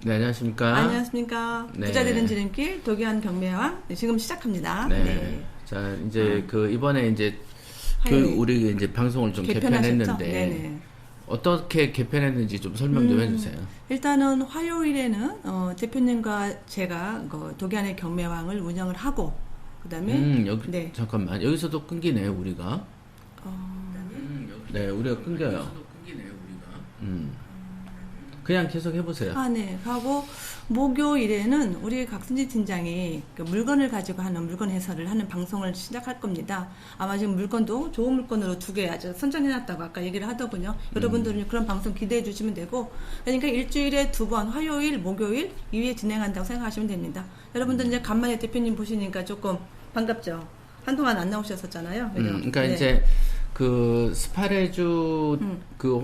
네, 안녕하십니까. 안녕하십니까. 네. 부자 되는 지름길 도기한 경매왕 지금 시작합니다. 네. 자, 이제 이번에 이제 우리 이제 방송을 좀 개편했는데 네네. 어떻게 개편했는지 좀 설명 좀 해주세요. 일단은 화요일에는 대표님과 제가 도기한의 경매왕을 운영을 하고 그다음에 여기 잠깐만 여기서도 끊기네요 우리가. 네, 우리가 끊겨요. 그냥 계속 해보세요. 네. 하고 목요일에는 우리 곽승지 팀장이 물건을 가지고 하는 물건 해설을 하는 방송을 시작할 겁니다. 아마 지금 물건도 좋은 물건으로 2개 아주 선정해놨다고 아까 얘기를 하더군요. 여러분들은 그런 방송 기대해 주시면 되고, 그러니까 일주일에 2번 화요일, 목요일 2회 진행한다고 생각하시면 됩니다. 여러분들 이제 간만에 대표님 보시니까 조금 반갑죠. 한동안 안 나오셨었잖아요. 그러니까 네. 이제 그 스파레주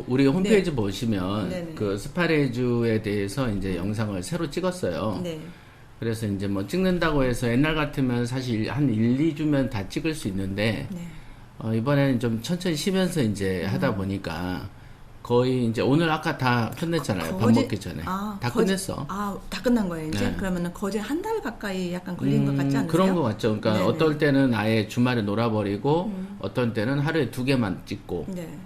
우리 홈페이지 보시면 네네. 그 스파레주에 대해서 이제 영상을 새로 찍었어요. 네. 그래서 이제 뭐 찍는다고 해서 옛날 같으면 사실 한 1, 2주면 다 찍을 수 있는데 네. 이번에는 좀 천천히 쉬면서 이제 하다 보니까 거의 이제 오늘 아까 다 끝냈잖아요. 밥 먹기 전에. 다 끝냈어. 다 끝난 거예요, 이제? 네. 그러면은 거의 한 달 가까이 약간 걸린 것 같지 않으세요? 그런 것 같죠. 그러니까 네네. 어떨 때는 아예 주말에 놀아버리고, 어떤 때는 하루에 2개만 찍고. 네.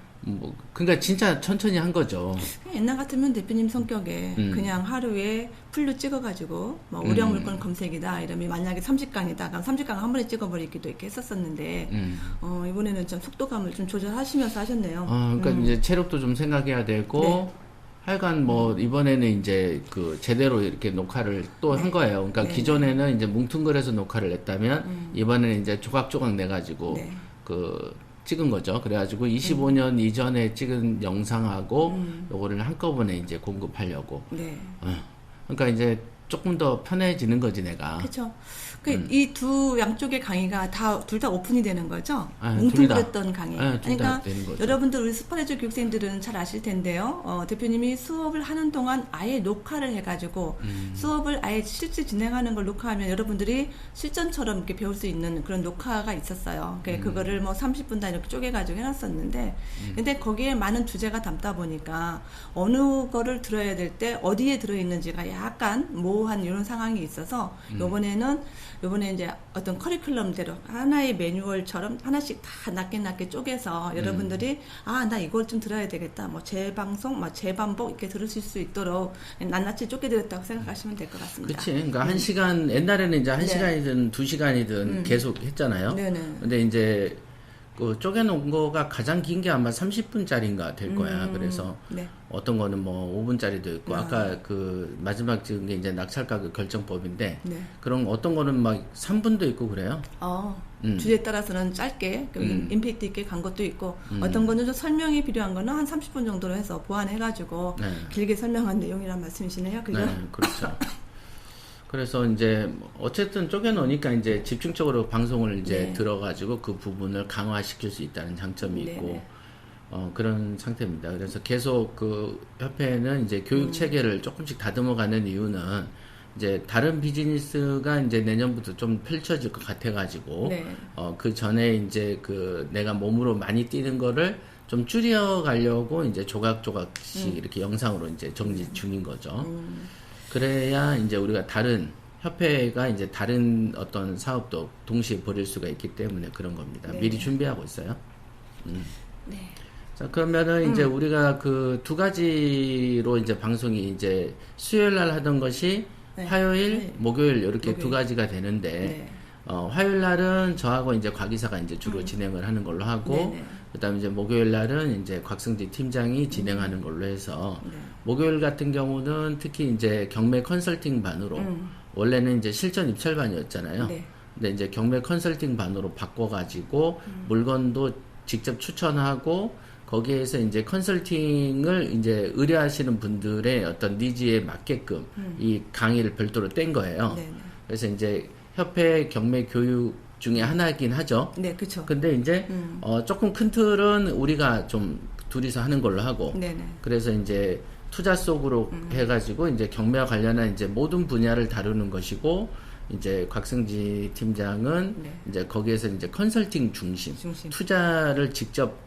그러니까 진짜 천천히 한 거죠. 옛날 같으면 대표님 성격에 그냥 하루에 풀로 찍어가지고 뭐 우량 물건 검색이다 이러면 만약에 30강이다 그럼 30강 한 번에 찍어버리기도 이렇게 했었었는데 이번에는 좀 속도감을 좀 조절하시면서 하셨네요. 그러니까 이제 체력도 좀 생각해야 되고 네. 하여간 뭐 이번에는 이제 그 제대로 이렇게 녹화를 또 한 거예요. 그러니까 네. 기존에는 이제 뭉뚱그려서 녹화를 냈다면 이번에는 이제 조각조각 내가지고 네. 찍은 거죠. 그래가지고 25년 이전에 찍은 영상하고 요거를 한꺼번에 이제 공급하려고. 네. 그러니까 이제 조금 더 편해지는 거지 내가. 그렇죠. 이 두 양쪽의 강의가 둘 다 오픈이 되는 거죠. 네, 뭉뚱그렸던 강의. 둘 다 그러니까 되는 거죠. 여러분들 우리 스파레주 교육생들은 잘 아실 텐데요. 대표님이 수업을 하는 동안 아예 녹화를 해가지고 수업을 아예 실제 진행하는 걸 녹화하면 여러분들이 실전처럼 이렇게 배울 수 있는 그런 녹화가 있었어요. 그거를 뭐 30분 다 이렇게 쪼개가지고 해놨었는데, 근데 거기에 많은 주제가 담다 보니까 어느 거를 들어야 될 때 어디에 들어있는지가 약간 모호한 이런 상황이 있어서 요번에 이제 어떤 커리큘럼대로 하나의 매뉴얼처럼 하나씩 다 낮게 쪼개서 여러분들이 나 이걸 좀 들어야 되겠다. 뭐 재방송, 재반복 이렇게 들으실 수 있도록 낱낱이 쪼개드렸다고 생각하시면 될 것 같습니다. 그치. 그러니까 1시간, 옛날에는 이제 1시간이든 네. 2시간이든 계속 했잖아요. 네네. 근데 이제 쪼개놓은 거가 가장 긴 게 아마 30분짜리인가 될 거야. 그래서 네. 어떤 거는 뭐 5분짜리도 있고, 아까 마지막 찍은 게 이제 낙찰가격 결정법인데, 네. 그런 어떤 거는 막 3분도 있고 그래요. 주제에 따라서는 짧게 임팩트 있게 간 것도 있고 어떤 거는 좀 설명이 필요한 거는 한 30분 정도로 해서 보완해가지고 길게 설명한 내용이란 말씀이시네요. 그죠? 네, 그렇죠. 그래서 이제 어쨌든 쪼개놓으니까 이제 집중적으로 방송을 이제 들어가지고 그 부분을 강화시킬 수 있다는 장점이 있고 그런 상태입니다. 그래서 계속 그 협회는 이제 교육 체계를 조금씩 다듬어가는 이유는 이제 다른 비즈니스가 이제 내년부터 좀 펼쳐질 것 같아가지고 그 전에 이제 내가 몸으로 많이 뛰는 거를 좀 줄여가려고 이제 조각조각씩 이렇게 영상으로 이제 정리 중인 거죠. 그래야 이제 우리가 다른 협회가 이제 다른 어떤 사업도 동시에 벌일 수가 있기 때문에 그런 겁니다. 네. 미리 준비하고 있어요. 네. 자, 그러면은 이제 우리가 그 2가지로 이제 방송이 이제 수요일 날 하던 것이 화요일, 목요일 이렇게 2가지가 되는데 화요일 날은 저하고 이제 곽 이사가 이제 주로 진행을 하는 걸로 하고 그다음에 이제 목요일 날은 이제 곽승지 팀장이 진행하는 걸로 해서 목요일 같은 경우는 특히 이제 경매 컨설팅 반으로 원래는 이제 실전 입찰반이었잖아요. 근데 이제 경매 컨설팅 반으로 바꿔가지고 물건도 직접 추천하고 거기에서 이제 컨설팅을 이제 의뢰하시는 분들의 어떤 니즈에 맞게끔 이 강의를 별도로 뗀 거예요. 그래서 이제 협회 경매 교육 중에 하나이긴 하죠. 네, 그렇죠. 근데 이제 조금 큰 틀은 우리가 좀 둘이서 하는 걸로 하고, 그래서 이제 투자 속으로 해가지고 이제 경매와 관련한 이제 모든 분야를 다루는 것이고, 이제 곽승지 팀장은 이제 거기에서 이제 컨설팅 중심. 투자를 직접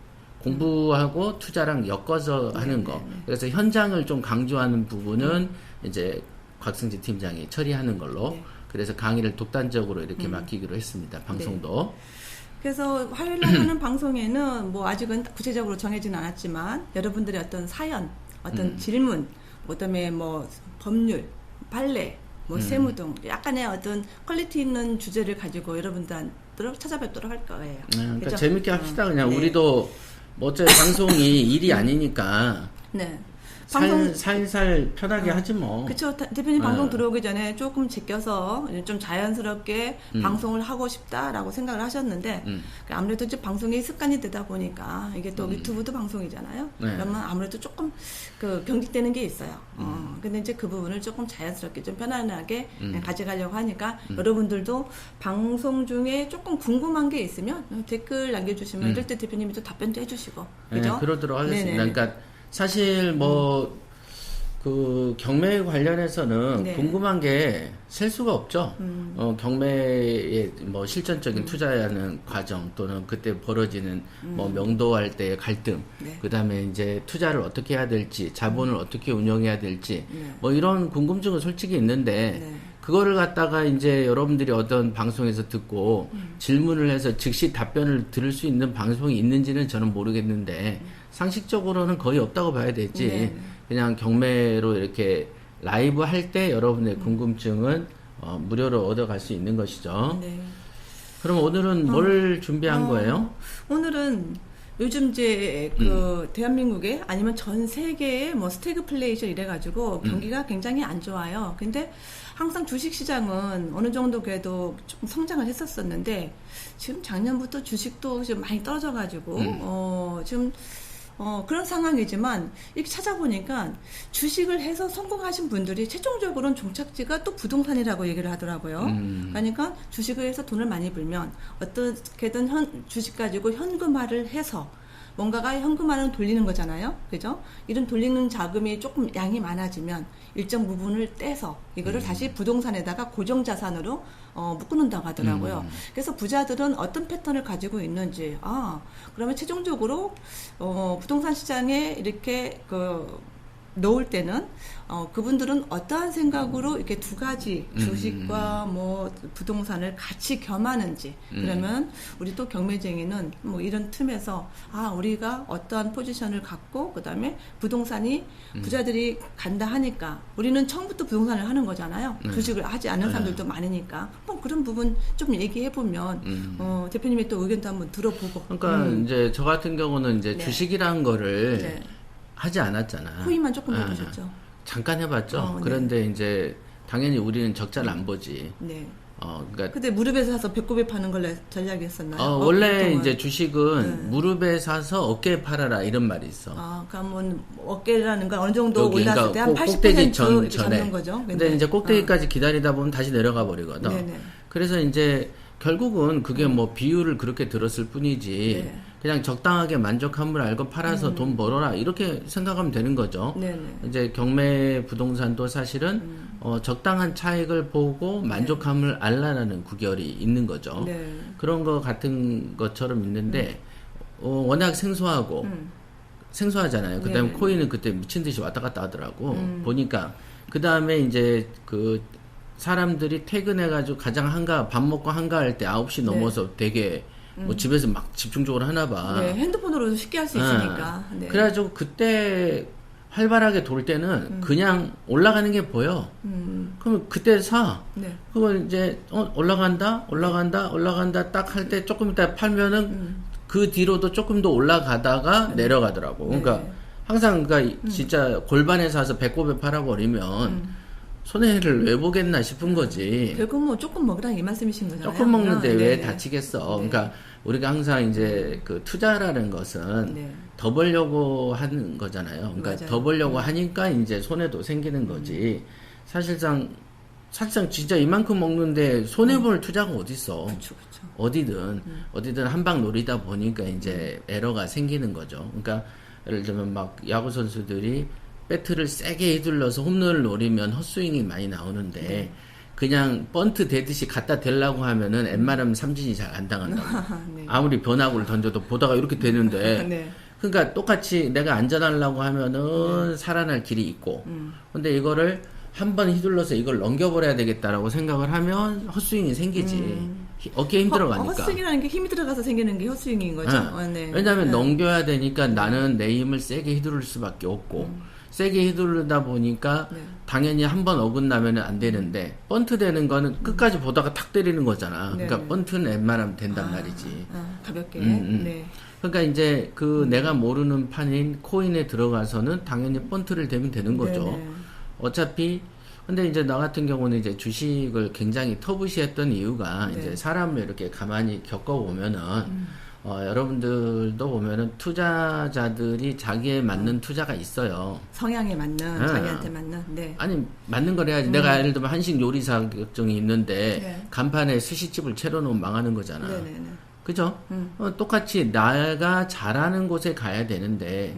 공부하고 투자랑 엮어서 하는 거. 그래서 현장을 좀 강조하는 부분은 이제 곽승지 팀장이 처리하는 걸로 네. 그래서 강의를 독단적으로 이렇게 맡기기로 했습니다. 방송도. 네. 그래서 화요일 날 하는 방송에는 뭐 아직은 구체적으로 정해지는 않았지만 여러분들의 어떤 사연, 어떤 질문, 그다음에 뭐 법률, 발레, 뭐 세무 등 약간의 어떤 퀄리티 있는 주제를 가지고 여러분들한테 찾아뵙도록 할 거예요. 그러니까 그렇죠? 재밌게 합시다. 그냥 네. 우리도 뭐 어차피 방송이 일이 아니니까 네. 살살 편하게 하지 뭐. 그렇죠. 대표님 방송 들어오기 전에 조금 제껴서 좀 자연스럽게 방송을 하고 싶다라고 생각을 하셨는데 아무래도 이제 방송이 습관이 되다 보니까 이게 또 유튜브도 방송이잖아요. 네. 그러면 아무래도 조금 그 경직되는 게 있어요. 근데 이제 그 부분을 조금 자연스럽게 좀 편안하게 가져가려고 하니까 여러분들도 방송 중에 조금 궁금한 게 있으면 댓글 남겨주시면 이럴 때 대표님이 또 답변도 해주시고. 그죠? 네, 그러도록 하겠습니다. 네네. 그러니까 사실 뭐 그 경매 관련해서는 네. 궁금한 게 셀 수가 없죠. 경매의 뭐 실전적인 투자하는 과정 또는 그때 벌어지는 뭐 명도할 때의 갈등, 네. 그다음에 이제 투자를 어떻게 해야 될지, 자본을 어떻게 운영해야 될지, 네. 뭐 이런 궁금증은 솔직히 있는데 네. 그거를 갖다가 이제 여러분들이 어떤 방송에서 듣고 질문을 해서 즉시 답변을 들을 수 있는 방송이 있는지는 저는 모르겠는데 상식적으로는 거의 없다고 봐야 되지. 네. 그냥 경매로 이렇게 라이브 할 때 여러분의 궁금증은 무료로 얻어갈 수 있는 것이죠. 네. 그럼 오늘은 뭘 준비한 거예요? 오늘은 요즘 이제 그 대한민국에 아니면 전 세계에 뭐 스태그플레이션 이래가지고 경기가 굉장히 안 좋아요. 근데 항상 주식시장은 어느 정도 그래도 조금 성장을 했었었는데 지금 작년부터 주식도 좀 많이 떨어져가지고 지금 그런 상황이지만 이렇게 찾아보니까 주식을 해서 성공하신 분들이 최종적으로는 종착지가 또 부동산이라고 얘기를 하더라고요. 그러니까 주식을 해서 돈을 많이 벌면 어떻게든 주식 가지고 현금화를 해서 뭔가가 현금화는 돌리는 거잖아요. 그죠? 이런 돌리는 자금이 조금 양이 많아지면 일정 부분을 떼서 이거를 다시 부동산에다가 고정자산으로 묶어놓는다고 하더라고요. 그래서 부자들은 어떤 패턴을 가지고 있는지, 그러면 최종적으로 부동산 시장에 이렇게 넣을 때는 그분들은 어떠한 생각으로 이렇게 두 가지 주식과 뭐 부동산을 같이 겸하는지 그러면 우리 또 경매쟁이는 뭐 이런 틈에서 우리가 어떠한 포지션을 갖고 그다음에 부동산이 부자들이 간다 하니까 우리는 처음부터 부동산을 하는 거잖아요. 주식을 하지 않는 사람들도 많으니까 뭐 그런 부분 좀 얘기해 보면 대표님의 또 의견도 한번 들어보고. 그러니까 이제 저 같은 경우는 이제 네. 주식이라는 거를 네. 하지 않았잖아. 후임만 조금 해보셨죠. 잠깐 해봤죠. 네. 그런데 이제 당연히 우리는 적자를 안 보지. 네. 그러니까 근데 무릎에 사서 배꼽에 파는 걸 전략이었었나요? 원래 보통은. 이제 주식은 무릎에 사서 어깨에 팔아라 이런 말이 있어. 그러면 어깨라는 건 어느 정도 여기, 올랐을 때 한 그러니까 80% 꼭대기 전에 전에. 잡는 거죠. 근데 이제 꼭대기까지 기다리다 보면 다시 내려가 버리거든. 네네. 그래서 이제 결국은 그게 뭐 비율을 그렇게 들었을 뿐이지. 네. 그냥 적당하게 만족함을 알고 팔아서 돈 벌어라 이렇게 생각하면 되는 거죠. 네네. 이제 경매 부동산도 사실은 적당한 차익을 보고 만족함을 알라라는 구결이 있는 거죠. 네. 그런 거 같은 것처럼 있는데 워낙 생소하고 생소하잖아요. 그다음에 네네. 코인은 그때 미친 듯이 왔다 갔다 하더라고. 보니까 그다음에 이제 그 사람들이 퇴근해가지고 가장 밥 먹고 한가할 때 9시 넘어서 되게 뭐 집에서 막 집중적으로 하나 봐. 네, 핸드폰으로 쉽게 할 수 있으니까. 네. 그래가지고 그때 활발하게 돌 때는 그냥 올라가는 게 보여. 그러면 그때 사. 네. 그거 이제 올라간다 딱 할 때 조금 이따 팔면은 그 뒤로도 조금 더 올라가다가 내려가더라고. 그러니까 네. 항상 그러니까 진짜 골반에 사서 배꼽에 팔아버리면 손해를 왜 보겠나 싶은 거지. 결국 뭐 조금 먹으라는 이 말씀이신 거잖아요. 조금 먹는데 왜 네네. 다치겠어. 네. 그러니까 우리가 항상 이제 그 투자라는 것은 네. 더 벌려고 하는 거잖아요. 그러니까 맞아요. 더 벌려고 하니까 이제 손해도 생기는 거지. 사실상 진짜 이만큼 먹는데 손해볼 투자가 어딨어. 그쵸. 어디든 한 방 노리다 보니까 이제 에러가 생기는 거죠. 그러니까 예를 들면 막 야구 선수들이 배트를 세게 휘둘러서 홈런을 노리면 헛스윙이 많이 나오는데 그냥 번트 대듯이 갖다 대려고 하면은 웬만하면 삼진이 잘 안 당한다고. 네. 아무리 변화구를 던져도 보다가 이렇게 되는데 네. 그러니까 똑같이 내가 안전하려고 하면은 살아날 길이 있고 근데 이거를 한 번 휘둘러서 이걸 넘겨버려야 되겠다라고 생각을 하면 헛스윙이 생기지. 어깨에 힘 들어가니까. 헛스윙이라는 게 힘이 들어가서 생기는 게 헛스윙인 거죠. 네. 왜냐하면 넘겨야 되니까 나는 내 힘을 세게 휘두를 수밖에 없고 세게 휘두르다 보니까 당연히 한 번 어긋나면 안 되는데 번트 되는 거는 끝까지 보다가 탁 때리는 거잖아. 그러니까 번트는 웬만하면 된단 말이지. 가볍게. 네. 그러니까 이제 그 내가 모르는 판인 코인에 들어가서는 당연히 번트를 대면 되는 거죠. 네네. 어차피 근데 이제 나 같은 경우는 이제 주식을 굉장히 터부시했던 이유가 이제 사람을 이렇게 가만히 겪어보면은 여러분들도 보면은 투자자들이 자기에 맞는 투자가 있어요. 성향에 맞는, 자기한테 맞는. 네. 아니 맞는 걸 해야지. 내가 예를 들면 한식 요리사 결정이 있는데 간판에 스시집을 채워놓으면 망하는 거잖아. 네네네. 그죠? 똑같이 내가 잘하는 곳에 가야 되는데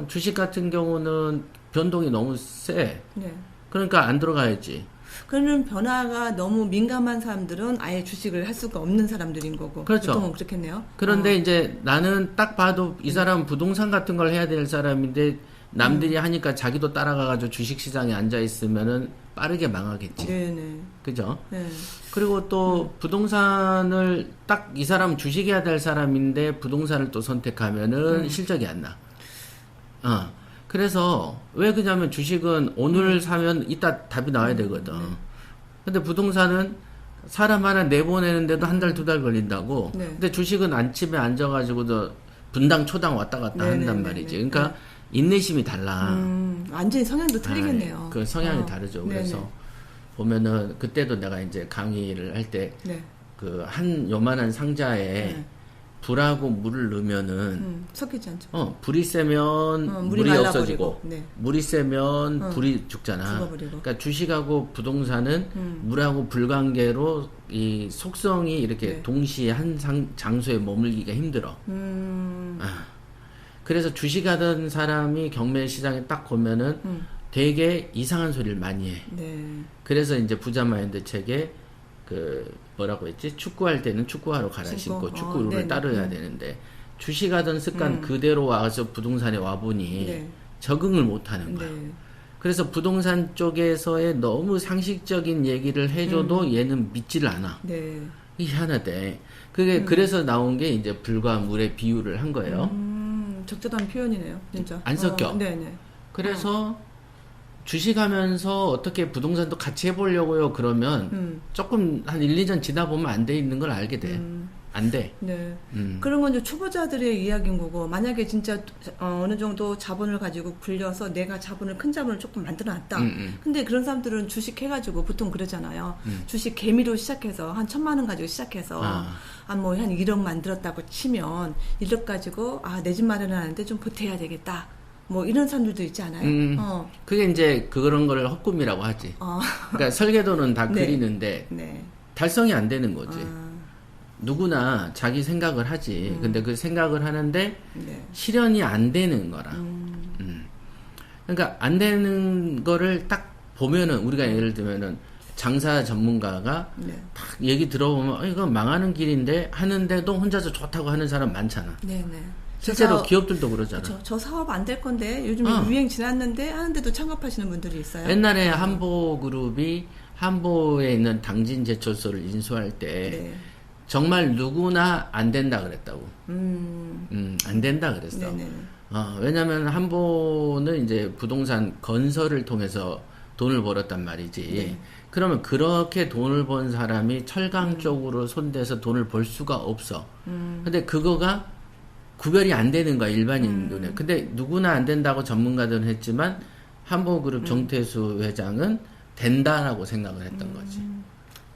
주식 같은 경우는 변동이 너무 세. 네. 그러니까 안 들어가야지. 그런 변화가 너무 민감한 사람들은 아예 주식을 할 수가 없는 사람들인 거고. 그렇죠. 보통은 그렇겠네요. 그런데 이제 나는 딱 봐도 이 사람은 부동산 같은 걸 해야 될 사람인데 남들이 하니까 자기도 따라가가지고 주식시장에 앉아있으면은 빠르게 망하겠지. 네네. 그죠? 네. 그리고 또 부동산을 딱 이 사람 주식해야 될 사람인데 부동산을 또 선택하면은 실적이 안 나. 그래서 왜 그러냐면 주식은 오늘 사면 이따 답이 나와야 되거든. 근데 부동산은 사람 하나 내보내는데도 한 달, 두 달 걸린다고. 근데 주식은 안집에 앉아가지고도 분당, 초당 왔다 갔다 한단 말이지. 그러니까 인내심이 달라. 완전히 성향도 틀리겠네요. 그 성향이 다르죠. 그래서 보면은 그때도 내가 이제 강의를 할 때 그 한 요만한 상자에 불하고 물을 넣으면은 섞이지 않죠. 불이 세면 물이 없어지고 물이 세면 불이 죽잖아. 죽어버리고. 그러니까 주식하고 부동산은 물하고 불 관계로 이 속성이 이렇게 동시에 한 장소에 머물기가 힘들어. 그래서 주식하던 사람이 경매 시장에 딱 보면은 되게 이상한 소리를 많이 해. 그래서 이제 부자 마인드 책에 그 뭐라고 했지? 축구할 때는 축구하러 가라 신고 축구 룰을 따라야 되는데 주식하던 습관 그대로 와서 부동산에 와보니 적응을 못하는 거야. 그래서 부동산 쪽에서의 너무 상식적인 얘기를 해줘도 얘는 믿지를 않아. 희한하대. 그게 그래서 나온 게 이제 불과 물의 비유를 한 거예요. 적절한 표현이네요, 진짜. 안 섞여. 그래서 주식하면서 어떻게 부동산도 같이 해보려고요. 그러면 조금 한 1, 2년 지나 보면 안 돼 있는 걸 알게 돼. 안 돼. 그런 건 이제 초보자들의 이야기인 거고, 만약에 진짜 어느 정도 자본을 가지고 굴려서 내가 큰 자본을 조금 만들어 놨다. 근데 그런 사람들은 주식 해가지고 보통 그러잖아요. 주식 개미로 시작해서 한 1,000만 원 가지고 시작해서 뭐 한 1억 만들었다고 치면 1억 가지고 내 집 마련하는데 좀 보태야 되겠다. 뭐 이런 사람들도 있지 않아요? 그게 이제 그런 걸 헛꿈이라고 하지. 그러니까 설계도는 다 그리는데 달성이 안 되는 거지. 누구나 자기 생각을 하지. 근데 그 생각을 하는데 실현이 안 되는 거라. 그러니까 안 되는 거를 딱 보면은 우리가 예를 들면은 장사 전문가가 딱 얘기 들어보면 이건 망하는 길인데 하는데도 혼자서 좋다고 하는 사람 많잖아. 실제로 기업들도 그러잖아. 그쵸. 저 사업 안 될 건데 요즘 유행 지났는데 하는데도 창업하시는 분들이 있어요. 옛날에 한보그룹이 한보에 있는 당진 제철소를 인수할 때 정말 누구나 안 된다 그랬다고. 안 된다 그랬어. 왜냐면 한보는 이제 부동산 건설을 통해서 돈을 벌었단 말이지. 그러면 그렇게 돈을 번 사람이 철강 쪽으로 손대서 돈을 벌 수가 없어. 근데 그거가 구별이 안 되는 거야, 일반인 눈에. 근데 누구나 안 된다고 전문가들은 했지만 한보그룹 정태수 회장은 된다라고 생각을 했던 거지.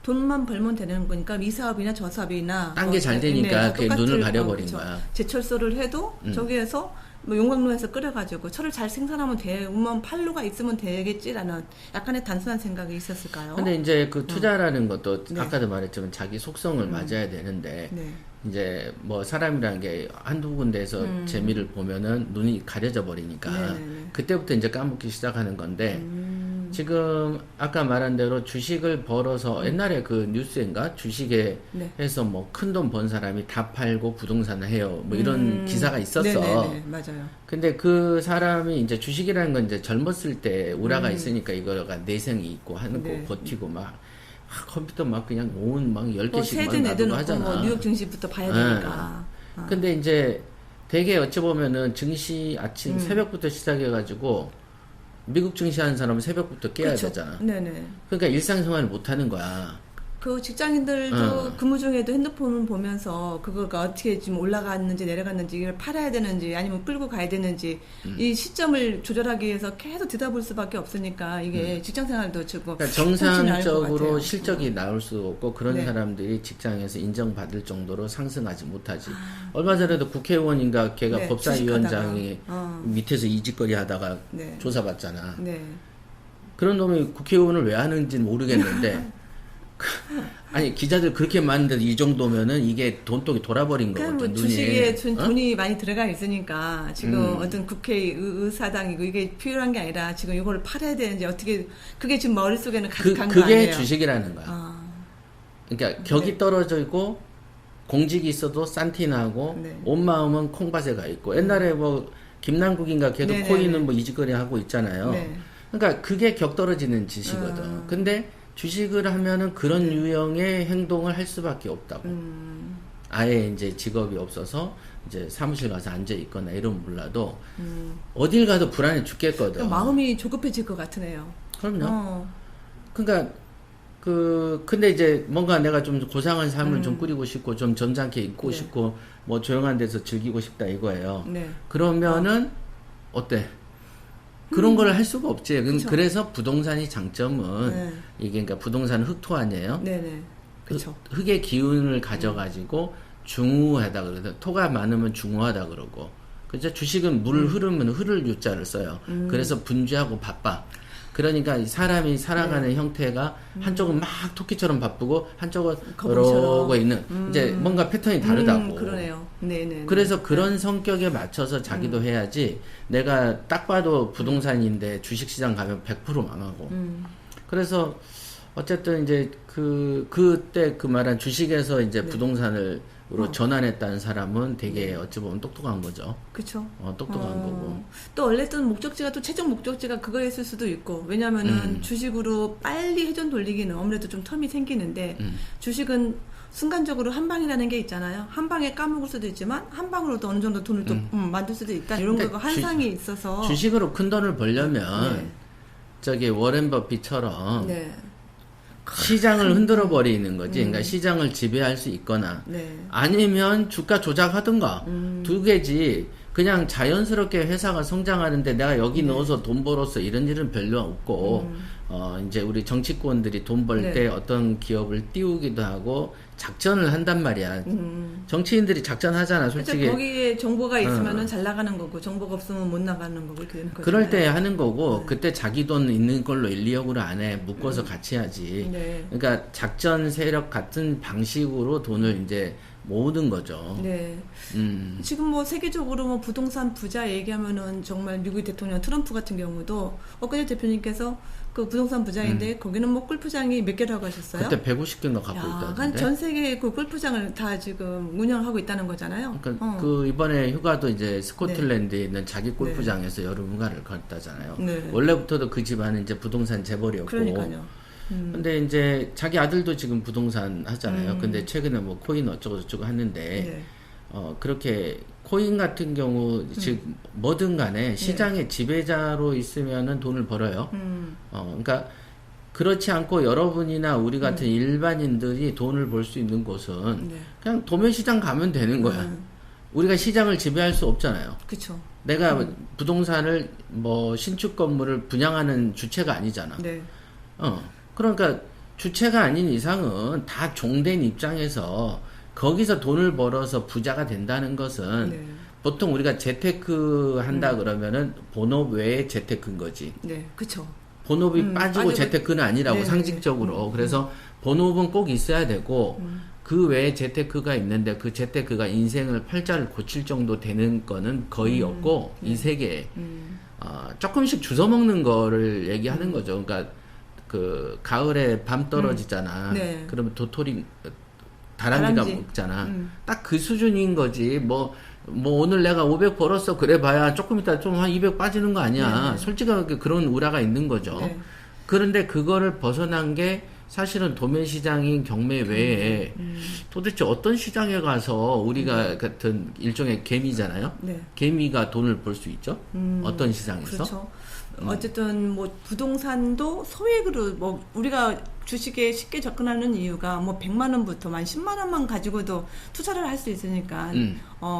돈만 벌면 되는 거니까 이 사업이나 저 사업이나 딴 게 잘 되니까 그게 눈을 가려버린 거야. 제철소를 해도 저기에서 뭐 용광로에서 끓여가지고 철을 잘 생산하면 되면 판로가 있으면 되겠지라는 약간의 단순한 생각이 있었을까요? 근데 이제 그 투자라는 것도 아까도 말했지만 자기 속성을 맞아야 되는데 이제 뭐 사람이라는 게 한두 군데에서 재미를 보면은 눈이 가려져 버리니까 그때부터 이제 까먹기 시작하는 건데 지금 아까 말한 대로 주식을 벌어서 옛날에 그 뉴스인가 주식에 네. 해서 뭐 큰 돈 번 사람이 다 팔고 부동산을 해요. 뭐 이런 기사가 있었어. 네네네, 맞아요. 근데 그 사람이 이제 주식이라는 건 이제 젊었을 때 우라가 있으니까 이거가 내성이 있고 하는 거 네. 버티고 막 컴퓨터 막 그냥 온 막 10개씩 세제 막 놔두고 내놓고 하잖아. 뭐 뉴욕 증시부터 봐야 되니까. 근데 이제 되게 어찌 보면은 증시 아침 새벽부터 시작해가지고 미국 증시 하는 사람은 새벽부터 깨야 그렇죠. 되잖아. 네네. 그러니까 일상생활을 못 하는 거야. 그 직장인들도 근무 중에도 핸드폰을 보면서 그거가 어떻게 지금 올라갔는지 내려갔는지 이걸 팔아야 되는지 아니면 끌고 가야 되는지 이 시점을 조절하기 위해서 계속 들여다볼 수밖에 없으니까 이게 직장생활도 지금 그러니까 정상적으로 실적이 나올 수 없고 그런 사람들이 직장에서 인정받을 정도로 상승하지 못하지. 얼마 전에도 국회의원인가 걔가 네, 법사위원장이 밑에서 이직거리 하다가 네. 조사받잖아. 네. 그런 놈이 국회의원을 왜 하는지는 모르겠는데 아니 기자들 그렇게 많은데 이 정도면은 이게 돈독이 돌아버린 거거든. 뭐 주식에 돈이 많이 들어가 있으니까 지금 어떤 국회의사당이고 이게 필요한 게 아니라 지금 이걸 팔아야 되는지 어떻게 그게 지금 머릿속에는 가득한 거 아니에요. 그게 주식이라는 거야. 그러니까 격이 떨어져 있고 공직이 있어도 싼티나고 온 마음은 콩밭에 가 있고 옛날에 뭐 김남국인가 걔도 코인은 뭐 이직거리 하고 있잖아요. 그러니까 그게 격 떨어지는 짓이거든. 근데 주식을 하면은 그런 유형의 행동을 할 수밖에 없다고. 아예 이제 직업이 없어서 이제 사무실 가서 앉아 있거나 이러면 몰라도 어딜 가도 불안해 죽겠거든. 그러니까 마음이 조급해질 것 같으네요. 그럼요. 그러니까 근데 이제 뭔가 내가 좀 고상한 삶을 좀 꾸리고 싶고 좀 점잖게 있고 싶고 뭐 조용한 데서 즐기고 싶다 이거예요. 그러면은 어때? 그런 걸 할 수가 없지. 그쵸. 그래서 부동산이 장점은 이게 그러니까 부동산 흑토 아니에요? 네네. 그렇죠. 흙의 기운을 가져가지고 중후하다 그러죠. 토가 많으면 중후하다 그러고. 그죠? 주식은 물 흐르면 흐를 유자를 써요. 그래서 분주하고 바빠. 그러니까 사람이 살아가는 형태가 한쪽은 막 토끼처럼 바쁘고 한쪽은 그러고 있는 이제 뭔가 패턴이 다르다고. 그러네요. 네네. 그래서 그런 성격에 맞춰서 자기도 해야지 내가 딱 봐도 부동산인데 주식시장 가면 100% 망하고. 그래서 어쨌든 이제 그때 그 말한 주식에서 이제 부동산을 전환했다는 사람은 되게 어찌 보면 똑똑한 거죠. 그렇죠. 똑똑한 거고. 또 원래 또 목적지가 또 최종 목적지가 그거였을 수도 있고 왜냐면은 주식으로 빨리 회전 돌리기는 아무래도 좀 텀이 생기는데 주식은 순간적으로 한 방이라는 게 있잖아요. 한 방에 까먹을 수도 있지만 한 방으로도 어느 정도 돈을 또 만들 수도 있다. 이런 그러니까 거가 한상이 있어서 주식으로 큰 돈을 벌려면 저기 워렌 버핏처럼 시장을 흔들어 버리는 거지. 그러니까 시장을 지배할 수 있거나 아니면 주가 조작하든가 두 개지. 그냥 자연스럽게 회사가 성장하는데 내가 여기 넣어서 돈 벌었어 이런 일은 별로 없고 이제 우리 정치권들이 돈 벌 때 어떤 기업을 띄우기도 하고 작전을 한단 말이야. 정치인들이 작전하잖아, 솔직히. 거기에 정보가 있으면은 잘 나가는 거고 정보가 없으면 못 나가는 거고 이렇게 되는 거잖아요. 그럴 때 하는 거고 그때 자기 돈 있는 걸로 1, 2억으로 안 해. 묶어서 같이 하지. 그러니까 작전 세력 같은 방식으로 돈을 이제 모으는 거죠. 지금 뭐 세계적으로 뭐 부동산 부자 얘기하면은 정말 미국 대통령 트럼프 같은 경우도 엊그제 대표님께서 그 부동산 부자인데 거기는 뭐 골프장이 몇 개라고 하셨어요? 그때 150개인가 갖고 있다던데. 전 세계 그 골프장을 다 지금 운영하고 있다는 거잖아요. 그러니까 그 이번에 휴가도 이제 스코틀랜드에 있는 자기 골프장에서 여름 휴가를 갔다잖아요. 원래부터도 그 집안은 이제 부동산 재벌이었고. 그러니까요. 근데 이제 자기 아들도 지금 부동산 하잖아요. 근데 최근에 뭐 코인 어쩌고 저쩌고 하는데 그렇게 코인 같은 경우 즉 뭐든 간에 시장의 지배자로 있으면은 돈을 벌어요. 그러니까 그렇지 않고 여러분이나 우리 같은 일반인들이 돈을 벌 수 있는 곳은 그냥 도매시장 가면 되는 거야. 우리가 시장을 지배할 수 없잖아요. 그렇죠. 내가 부동산을 뭐 신축 건물을 분양하는 주체가 아니잖아. 그러니까 주체가 아닌 이상은 다 종된 입장에서 거기서 돈을 벌어서 부자가 된다는 것은 보통 우리가 재테크 한다 그러면은 본업 외에 재테크인 거지. 그렇죠. 본업이 빠지고 재테크는 아니라고 상식적으로. 그래서 본업은 꼭 있어야 되고 그 외에 재테크가 있는데 그 재테크가 인생을 팔자를 고칠 정도 되는 거는 거의 없고 이 세계에. 조금씩 주워 먹는 거를 얘기하는 거죠. 그러니까 그 가을에 밤 떨어지잖아. 네. 그러면 도토리 다람쥐가 먹잖아. 딱 그 수준인 거지. 뭐 오늘 내가 500 벌었어. 그래 봐야 조금 이따 좀 한 200 빠지는 거 아니야. 네. 솔직하게 그런 우라가 있는 거죠. 네. 그런데 그거를 벗어난 게 사실은 도매 시장인 경매 외에 도대체 어떤 시장에 가서 우리가 같은 일종의 개미잖아요. 네. 개미가 돈을 벌 수 있죠. 어떤 시장에서? 그렇죠. 어쨌든 뭐 부동산도 소액으로 뭐 우리가 주식에 쉽게 접근하는 이유가 뭐 100만 원부터 만 10만 원만 가지고도 투자를 할 수 있으니까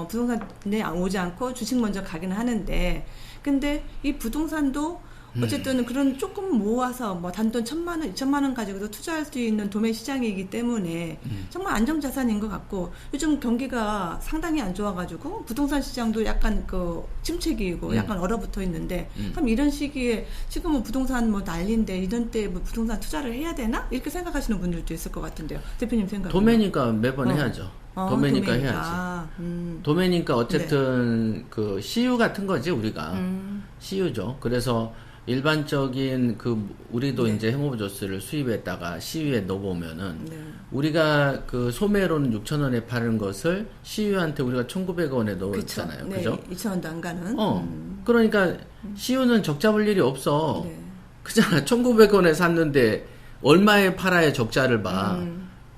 부동산에 오지 않고 주식 먼저 가기는 하는데, 근데 이 부동산도 어쨌든 그런 조금 모아서 뭐 단돈 1,000만 원, 2,000만 원 가지고도 투자할 수 있는 도매 시장이기 때문에 정말 안정자산인 것 같고, 요즘 경기가 상당히 안 좋아가지고 부동산 시장도 약간 그 침체기이고 약간 얼어붙어 있는데, 그럼 이런 시기에 지금 뭐 부동산 뭐 난리인데 이런 때 뭐 부동산 투자를 해야 되나? 이렇게 생각하시는 분들도 있을 것 같은데요. 대표님 생각은? 도매니까 매번 해야죠. 도매니까 해야지. 도매니까 어쨌든 네. 그 CU 같은 거지 우리가. CU죠. 그래서 일반적인 우리도 네. 이제 해모조스를 수입했다가 CU에 넣어보면은 네. 우리가 그 소매로는 6,000원에 파는 것을 CU한테 우리가 1,900원에 넣었잖아요. 네. 그죠? 2,000원도 안 가는. 그러니까 CU는 적자 볼 일이 없어. 네. 그잖아. 1,900원에 샀는데 얼마에 팔아야 적자를 봐.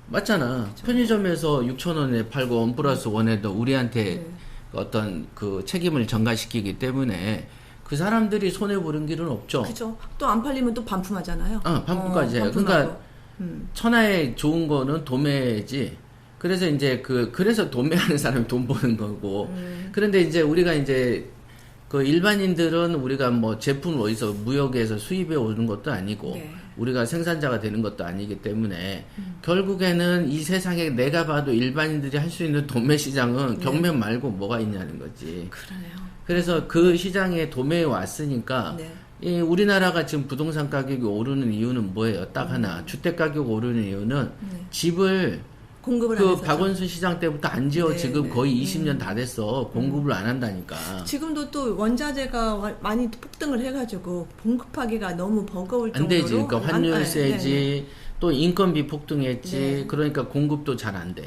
맞잖아. 그렇죠. 편의점에서 6,000원에 팔고 원 플러스 원에도 우리한테 네. 어떤 그 책임을 전가시키기 때문에 그 사람들이 손해보는 길은 없죠. 그죠. 또 안 팔리면 또 반품하잖아요. 반품까지 해요. 그러니까 천하에 좋은 거는 도매지. 그래서 이제 그래서 도매하는 사람이 돈 버는 거고. 그런데 이제 우리가 이제 그 일반인들은 우리가 뭐 제품을 어디서 무역에서 수입해 오는 것도 아니고 네. 우리가 생산자가 되는 것도 아니기 때문에 결국에는 이 세상에 내가 봐도 일반인들이 할 수 있는 도매 시장은 경매 말고 뭐가 있냐는 거지. 그러네요. 그래서 그 시장에 도매에 왔으니까 네. 이 우리나라가 지금 부동산 가격이 오르는 이유는 뭐예요? 딱 하나. 주택 가격 오르는 이유는 집을 공급을 그 안 해서. 박원순 시장 때부터 안 지어. 네, 지금 네. 거의 20년 다 됐어. 공급을 안 한다니까. 지금도 또 원자재가 많이 폭등을 해가지고 공급하기가 너무 버거울 정도로. 안 되지. 그러니까 환율세지, 네. 또 인건비 폭등했지. 네. 그러니까 공급도 잘 안 돼.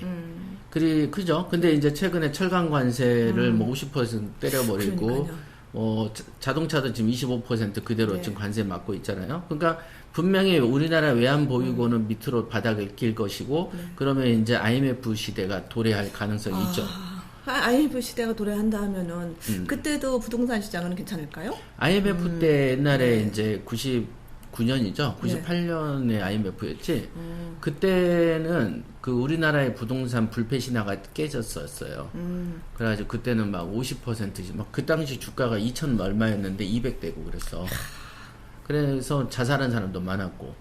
그죠? 근데 이제 최근에 철강 관세를 뭐 50% 때려버리고, 그러니까요. 자동차도 지금 25% 그대로 네. 지금 관세 맞고 있잖아요. 그러니까 분명히 우리나라 외환 보유고는 밑으로 바닥을 낄 것이고, 그러면 이제 IMF 시대가 도래할 가능성이 있죠. IMF 시대가 도래한다 하면은 그때도 부동산 시장은 괜찮을까요? IMF 때 옛날에 네. 이제 99년이죠. 98년에 IMF였지. 그때는 그 우리나라의 부동산 불패 신화가 깨졌었어요. 그래가지고 그때는 막 50%씩 막 그 당시 주가가 2천 얼마였는데 200대고 그랬어. 그래서 자살한 사람도 많았고.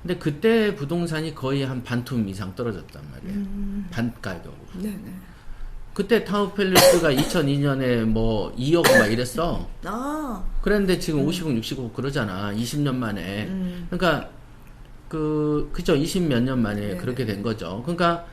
근데 그때 부동산이 거의 한 반토막 이상 떨어졌단 말이에요. 반 가격으로. 네네. 그때 타워팰리스가 2002년에 뭐 2억 막 이랬어. 그랬는데 지금 50억, 60억 그러잖아. 20년 만에. 그러니까 그죠. 20몇 년 만에 네네. 그렇게 된 거죠. 그러니까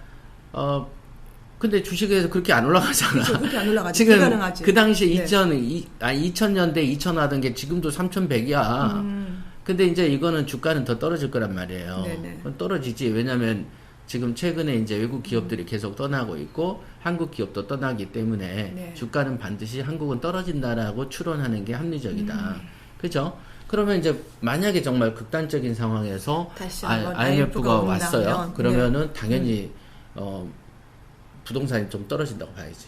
근데 주식에서 그렇게 안 올라가잖아. 그렇죠. 그렇게 안 올라가지. 지금 불가능하지. 그 당시에 네. 2000년대 2000 하던 게 지금도 3100이야. 근데 이제 이거는 주가는 더 떨어질 거란 말이에요. 네네. 떨어지지. 왜냐면 지금 최근에 이제 외국 기업들이 계속 떠나고 있고 한국 기업도 떠나기 때문에 네. 주가는 반드시 한국은 떨어진다라고 추론하는 게 합리적이다. 그죠? 그러면 이제 만약에 정말 극단적인 상황에서 다시 한번 IMF가 온다면, 왔어요. 그러면은 당연히 부동산이 좀 떨어진다고 봐야지.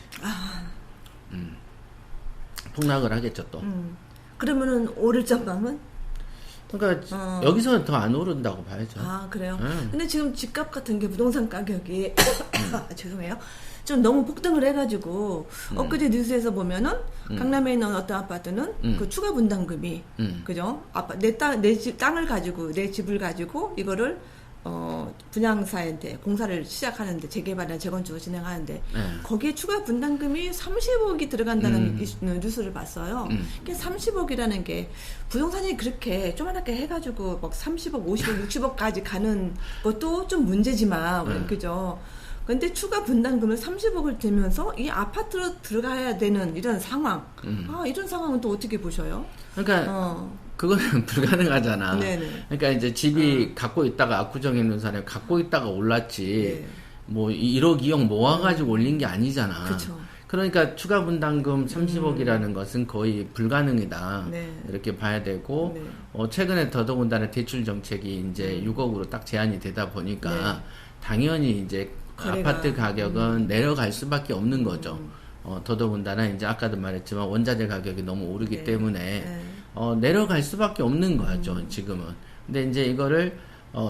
폭락을 하겠죠 또. 그러면은 오를 전망은? 그러니까 여기서는 더 안 오른다고 봐야죠. 그래요? 근데 지금 집값 같은 게 부동산 가격이 죄송해요. 좀 너무 폭등을 해가지고 엊그제 뉴스에서 보면은 강남에 있는 어떤 아파트는 그 추가 분담금이 그죠? 내 땅을 가지고 내 집을 가지고 이거를 분양사한테 공사를 시작하는데 재개발이나 재건축을 진행하는데 거기에 추가 분담금이 30억이 들어간다는 뉴스를 봤어요. 30억이라는 게 부동산이 그렇게 조그맣게 해가지고 막 30억, 50억, 60억까지 가는 것도 좀 문제지만 그죠? 근데 추가 분담금을 30억을 대면서 이 아파트로 들어가야 되는 이런 상황. 이런 상황은 또 어떻게 보셔요? 그러니까 그거는 불가능하잖아. 네네. 그러니까 이제 집이 갖고 있다가 압구정에 있는 사람이 갖고 있다가 올랐지. 네. 뭐 1억 2억 모아가지고 올린 게 아니잖아. 그렇죠. 그러니까 추가 분담금 30억이라는 것은 거의 불가능이다. 네. 이렇게 봐야 되고 네. 최근에 더더군다나 대출 정책이 이제 6억으로 딱 제한이 되다 보니까 당연히 이제 거래가, 아파트 가격은 내려갈 수밖에 없는 거죠. 더더군다나 이제 아까도 말했지만 원자재 가격이 너무 오르기 때문에 내려갈 수밖에 없는 거죠. 지금은. 근데 이제 이거를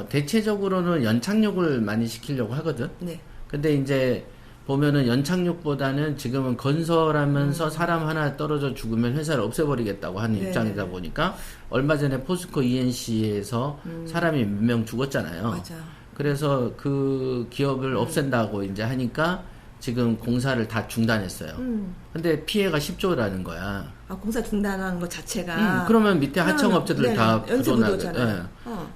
대체적으로는 연착륙을 많이 시키려고 하거든. 네. 근데 이제 보면은 연착륙보다는 지금은 건설하면서 사람 하나 떨어져 죽으면 회사를 없애버리겠다고 하는 입장이다 보니까 얼마 전에 포스코 ENC에서 사람이 몇 명 죽었잖아요. 맞아. 그래서 그 기업을 없앤다고 이제 하니까 지금 공사를 다 중단했어요. 근데 피해가 10조라는 거야. 공사 중단한 것 자체가. 그러면 밑에 하청업체들 다 부도나잖아요.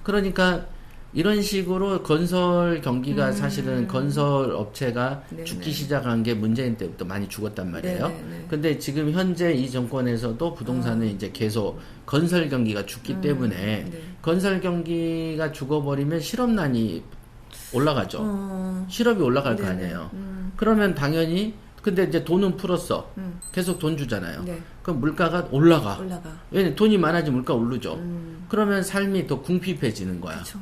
그러니까 이런 식으로 건설 경기가 사실은 건설 업체가 죽기 시작한 게 문재인 때부터 많이 죽었단 말이에요. 근데 지금 현재 이 정권에서도 부동산은 이제 계속 건설 경기가 죽기 때문에 건설 경기가 죽어버리면 실업난이 올라가죠. 실업이 올라갈 거 아니에요. 그러면 당연히 근데 이제 돈은 풀었어. 계속 돈 주잖아요. 그럼 물가가 올라가. 왜냐면 돈이 많아지면 물가 오르죠. 그러면 삶이 더 궁핍해지는 거야. 그쵸.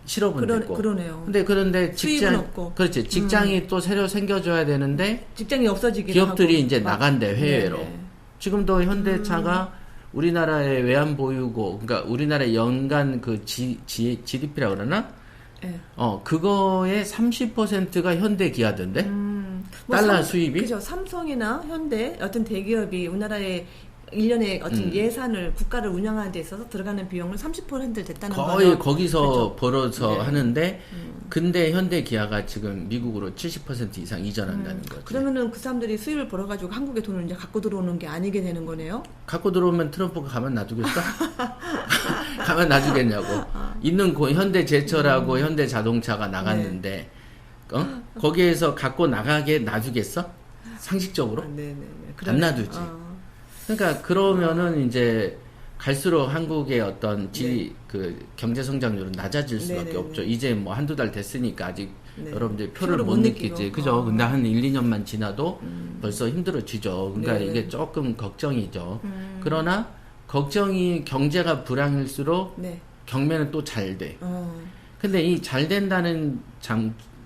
실업은 됐고. 그러네요. 그런데 수입은 없고. 그렇지. 직장이 또 새로 생겨줘야 되는데 직장이 없어지기도 기업들이 하고. 이제 나간대 해외로. 지금도 현대차가 우리나라의 외환 보유고, 그러니까 우리나라의 연간 그 GDP라고 그러나? 그거의 30%가 현대 기아던데? 달러 수입이? 그죠. 삼성이나 현대, 어떤 대기업이 우리나라의 1년에 어떤 예산을, 국가를 운영하는 데 있어서 들어가는 비용을 30%를 댔다는 거예요. 거의 거기서 그렇죠. 벌어서 하는데, 근데 현대 기아가 지금 미국으로 70% 이상 이전한다는 거지. 그러면은 그 사람들이 수입을 벌어가지고 한국에 돈을 이제 갖고 들어오는 게 아니게 되는 거네요? 갖고 들어오면 트럼프가 가만 놔두겠어? 가만 놔두겠냐고. 있는 현대 제철하고 현대 자동차가 나갔는데, 거기에서 갖고 나가게 놔두겠어? 상식적으로? 안 놔두지. 그러니까 그러면은 이제 갈수록 한국의 어떤 그 경제 성장률은 낮아질 수밖에 없죠. 이제 뭐 한두 달 됐으니까 아직 여러분들이 표를 못 느끼지. 그죠? 근데 한 1, 2년만 지나도 벌써 힘들어지죠. 그러니까 이게 조금 걱정이죠. 그러나 경제가 불황일수록 경매는 또 잘 돼. 근데 이 잘 된다는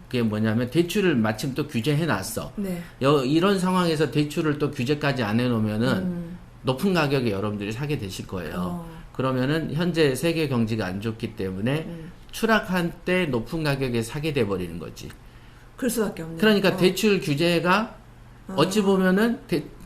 그게 뭐냐면 대출을 마침 또 규제해 놨어. 이런 상황에서 대출을 또 규제까지 안 해놓으면은 높은 가격에 여러분들이 사게 되실 거예요. 그러면은 현재 세계 경제가 안 좋기 때문에 추락한 때 높은 가격에 사게 돼 버리는 거지. 그럴 수밖에 없네. 그러니까 대출 규제가 어찌 보면은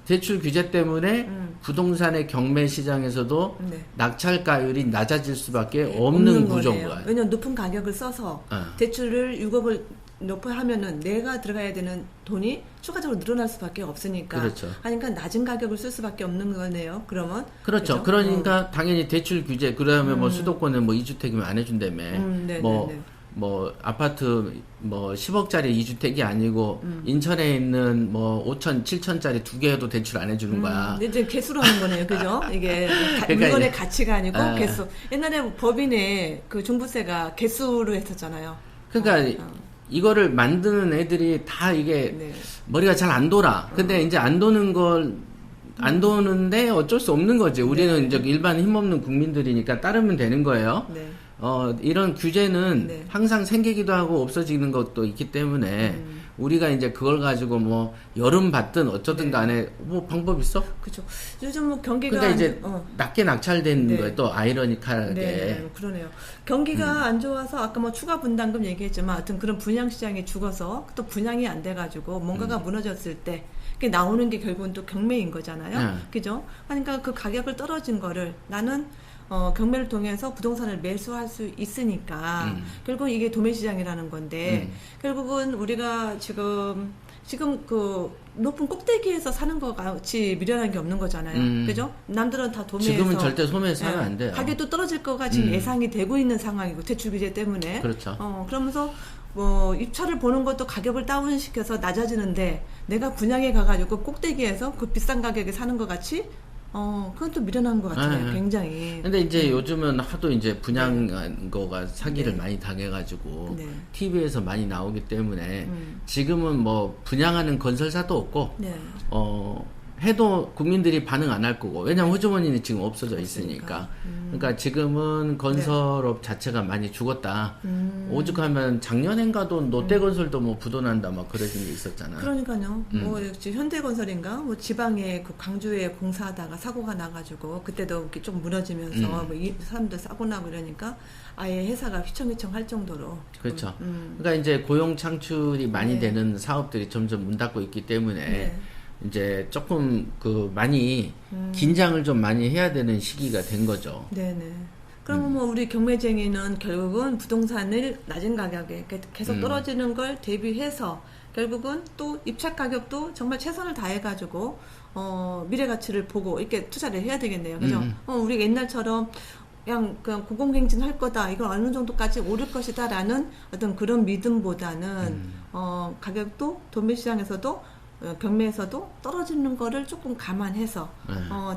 대출 규제 때문에 부동산의 경매 시장에서도 낙찰가율이 낮아질 수밖에 없는 구조인 거예요. 왜냐면 높은 가격을 써서 대출을 6억을 높여 하면은 내가 들어가야 되는 돈이 추가적으로 늘어날 수밖에 없으니까. 그렇죠. 하니까 낮은 가격을 쓸 수밖에 없는 거네요. 그러면. 그렇죠. 그러니까 당연히 대출 규제, 그다음에 뭐 수도권은 뭐 2주택이면 안 해준다며. 뭐 아파트 뭐 10억짜리 2주택이 아니고 인천에 있는 뭐 5천, 7천짜리 2개여도 대출 안 해주는 거야. 이제 개수로 하는 거네요, 그죠? 이게 그러니까 물건의 가치가 아니고 개수. 옛날에 법인의 그 종부세가 개수로 했었잖아요. 그러니까 이거를 만드는 애들이 다 이게 머리가 잘 안 돌아. 근데 이제 안 도는데 어쩔 수 없는 거지. 우리는 이제 일반 힘없는 국민들이니까 따르면 되는 거예요. 이런 규제는 항상 생기기도 하고 없어지는 것도 있기 때문에 우리가 이제 그걸 가지고 뭐 여름 받든 어쩌든 간에 뭐 방법 있어? 그렇죠. 요즘 뭐 경기가 근데 이제 낮게 낙찰되는 거에 또 아이러니컬하게. 그러네요. 경기가 안 좋아서 아까 뭐 추가 분담금 얘기했지만 하여튼 그런 분양 시장이 죽어서 또 분양이 안 돼가지고 뭔가가 무너졌을 때 나오는 게 결국은 또 경매인 거잖아요. 그죠? 그러니까 그 가격을 떨어진 거를 나는 경매를 통해서 부동산을 매수할 수 있으니까 결국 이게 도매 시장이라는 건데 결국은 우리가 지금 그 높은 꼭대기에서 사는 것 같이 미련한 게 없는 거잖아요. 그죠? 남들은 다 도매에서. 지금은 절대 소매에서 사면 안 돼요. 가격도 떨어질 거가 지금 예상이 되고 있는 상황이고, 대출 규제 때문에. 그렇죠. 그러면서 뭐 입찰을 보는 것도 가격을 다운시켜서 낮아지는데, 내가 분양에 가가지고 꼭대기에서 그 비싼 가격에 사는 것 같이 그건 또 미련한 것 같아요. 굉장히. 근데 이제 요즘은 하도 이제 분양 거가 사기를 많이 당해가지고 TV에서 많이 나오기 때문에 지금은 뭐 분양하는 건설사도 없고 해도 국민들이 반응 안 할 거고, 왜냐면 호주머니는 지금 없어져 있으니까. 그러니까 지금은 건설업 자체가 많이 죽었다. 오죽하면 작년엔가도 롯데건설도 뭐 부도난다 막 그런 게 있었잖아. 그러니까요. 뭐 현대건설인가 뭐 지방에 그 광주에 공사하다가 사고가 나가지고 그때도 이렇게 좀 무너지면서 뭐 사람들 사고 나고 이러니까 아예 회사가 휘청휘청 할 정도로. 그렇죠. 그러니까 이제 고용 창출이 많이 되는 사업들이 점점 문 닫고 있기 때문에. 이제 조금 많이 긴장을 좀 많이 해야 되는 시기가 된 거죠. 네네. 그러면 뭐 우리 경매쟁이는 결국은 부동산을 낮은 가격에 계속 떨어지는 걸 대비해서 결국은 또 입찰 가격도 정말 최선을 다해가지고 미래 가치를 보고 이렇게 투자를 해야 되겠네요. 그죠? 우리가 옛날처럼 그냥 고공행진 할 거다, 이걸 어느 정도까지 오를 것이다라는 어떤 그런 믿음보다는 가격도 도매 시장에서도 경매에서도 떨어지는 거를 조금 감안해서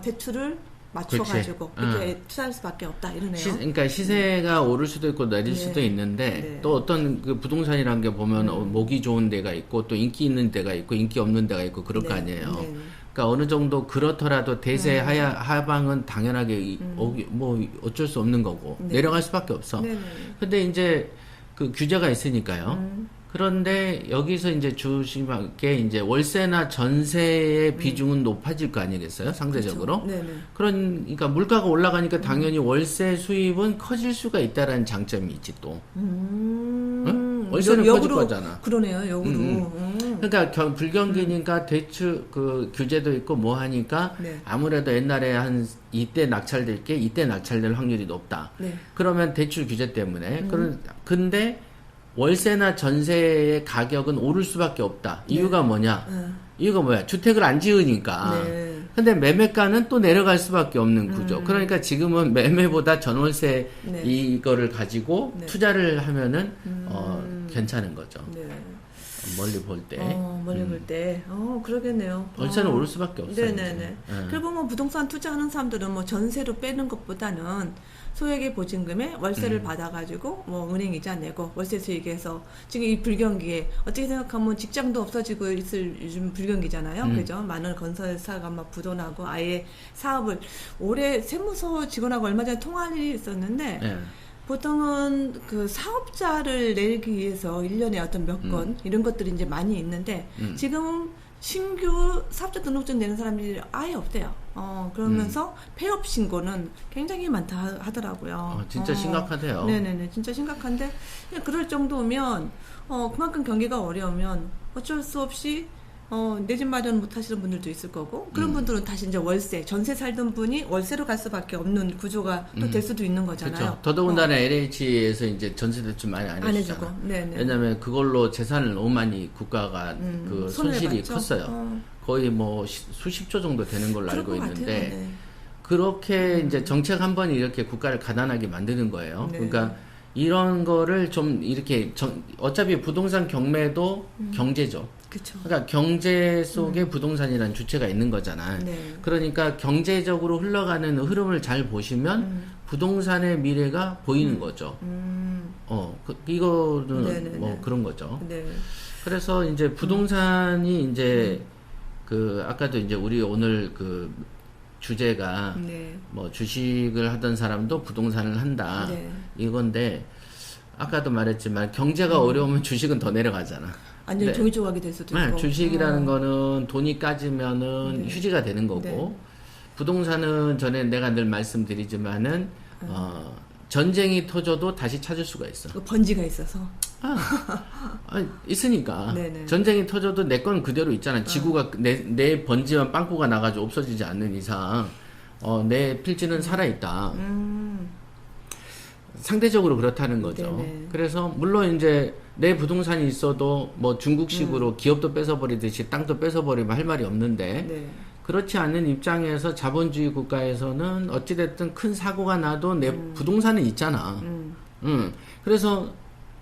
대출을 맞춰가지고 그렇게 투자할 수밖에 없다 이러네요. 그러니까 시세가 오를 수도 있고 내릴 수도 있는데 또 어떤 그 부동산이라는 게 보면 목이 좋은 데가 있고 또 인기 있는 데가 있고 인기 없는 데가 있고 그럴 거 아니에요. 그러니까 어느 정도 그렇더라도 대세 하방은 당연하게 뭐 어쩔 수 없는 거고 내려갈 수밖에 없어. 근데 이제 그 규제가 있으니까요. 그런데 여기서 이제 조심하게 이제 월세나 전세의 비중은 높아질 거 아니겠어요? 상대적으로. 그렇죠. 그러니까 물가가 올라가니까 당연히 월세 수입은 커질 수가 있다라는 장점이 있지 또. 응? 월세는 커질 거잖아. 그러네요, 역으로. 그러니까 불경기니까 대출 그 규제도 있고 뭐 하니까 아무래도 옛날에 한 이때 낙찰될 게 이때 낙찰될 확률이 높다. 그러면 대출 규제 때문에. 근데 월세나 전세의 가격은 오를 수밖에 없다. 이유가 뭐냐? 이유가 뭐야? 주택을 안 지으니까. 근데 매매가는 또 내려갈 수밖에 없는 구조. 그러니까 지금은 매매보다 전월세 이거를 가지고 투자를 하면은 괜찮은 거죠. 멀리 볼 때. 멀리 볼 때. 그러겠네요. 월세는 오를 수밖에 없어요. 그리고 뭐 부동산 투자하는 사람들은 뭐 전세로 빼는 것보다는 소액의 보증금에 월세를 받아가지고 뭐 은행 이자 내고 월세 수익에서 지금 이 불경기에 어떻게 생각하면 직장도 없어지고 있을 요즘 불경기잖아요. 그죠? 많은 건설사가 막 부도나고 아예 사업을 올해 세무서 직원하고 얼마 전에 통화할 일이 있었는데 보통은 그 사업자를 내기 위해서 1년에 어떤 몇 건 이런 것들이 이제 많이 있는데 지금은 신규 사업자 등록증 내는 사람들이 아예 없대요. 그러면서 폐업 신고는 굉장히 많다 하더라고요. 진짜 심각하대요. 네네네, 진짜 심각한데 그냥 그럴 정도면 그만큼 경기가 어려우면 어쩔 수 없이 내 집 마련 못 하시는 분들도 있을 거고 그런 분들은 다시 이제 월세, 전세 살던 분이 월세로 갈 수밖에 없는 구조가 또 될 수도 있는 거잖아요. 그렇죠. 더더군다나 LH에서 이제 전세 대출 많이 안 해주고. 왜냐하면 그걸로 재산을 너무 많이 국가가 그 손실이 받죠? 컸어요. 거의 뭐 수십조 정도 되는 걸로 알고 있는데 그렇게 이제 정책 한 번이 이렇게 국가를 가난하게 만드는 거예요. 그러니까 이런 거를 좀 이렇게 어차피 부동산 경매도 경제죠. 그쵸. 그러니까 경제 속에 부동산이라는 주체가 있는 거잖아. 그러니까 경제적으로 흘러가는 흐름을 잘 보시면 부동산의 미래가 보이는 거죠. 이거는 뭐 그런 거죠. 그래서 이제 부동산이 이제 그 아까도 이제 우리 오늘 그 주제가 뭐 주식을 하던 사람도 부동산을 한다 이건데 아까도 말했지만 경제가 어려우면 주식은 더 내려가잖아. 완전히 종이 조각이 될 수도 있고. 주식이라는 거는 돈이 까지면은 휴지가 되는 거고 부동산은 전에 내가 늘 말씀드리지만은 전쟁이 터져도 다시 찾을 수가 있어. 번지가 있어서. 있으니까. 전쟁이 터져도 내 건 그대로 있잖아. 지구가 내 번지만 빵꾸가 나가지고 없어지지 않는 이상 내 필지는 살아있다. 상대적으로 그렇다는 거죠. 네네. 그래서 물론 이제 내 부동산이 있어도 뭐 중국식으로 기업도 뺏어버리듯이 땅도 뺏어버리면 할 말이 없는데 네. 그렇지 않은 입장에서 자본주의 국가에서는 어찌됐든 큰 사고가 나도 내 부동산은 있잖아. 그래서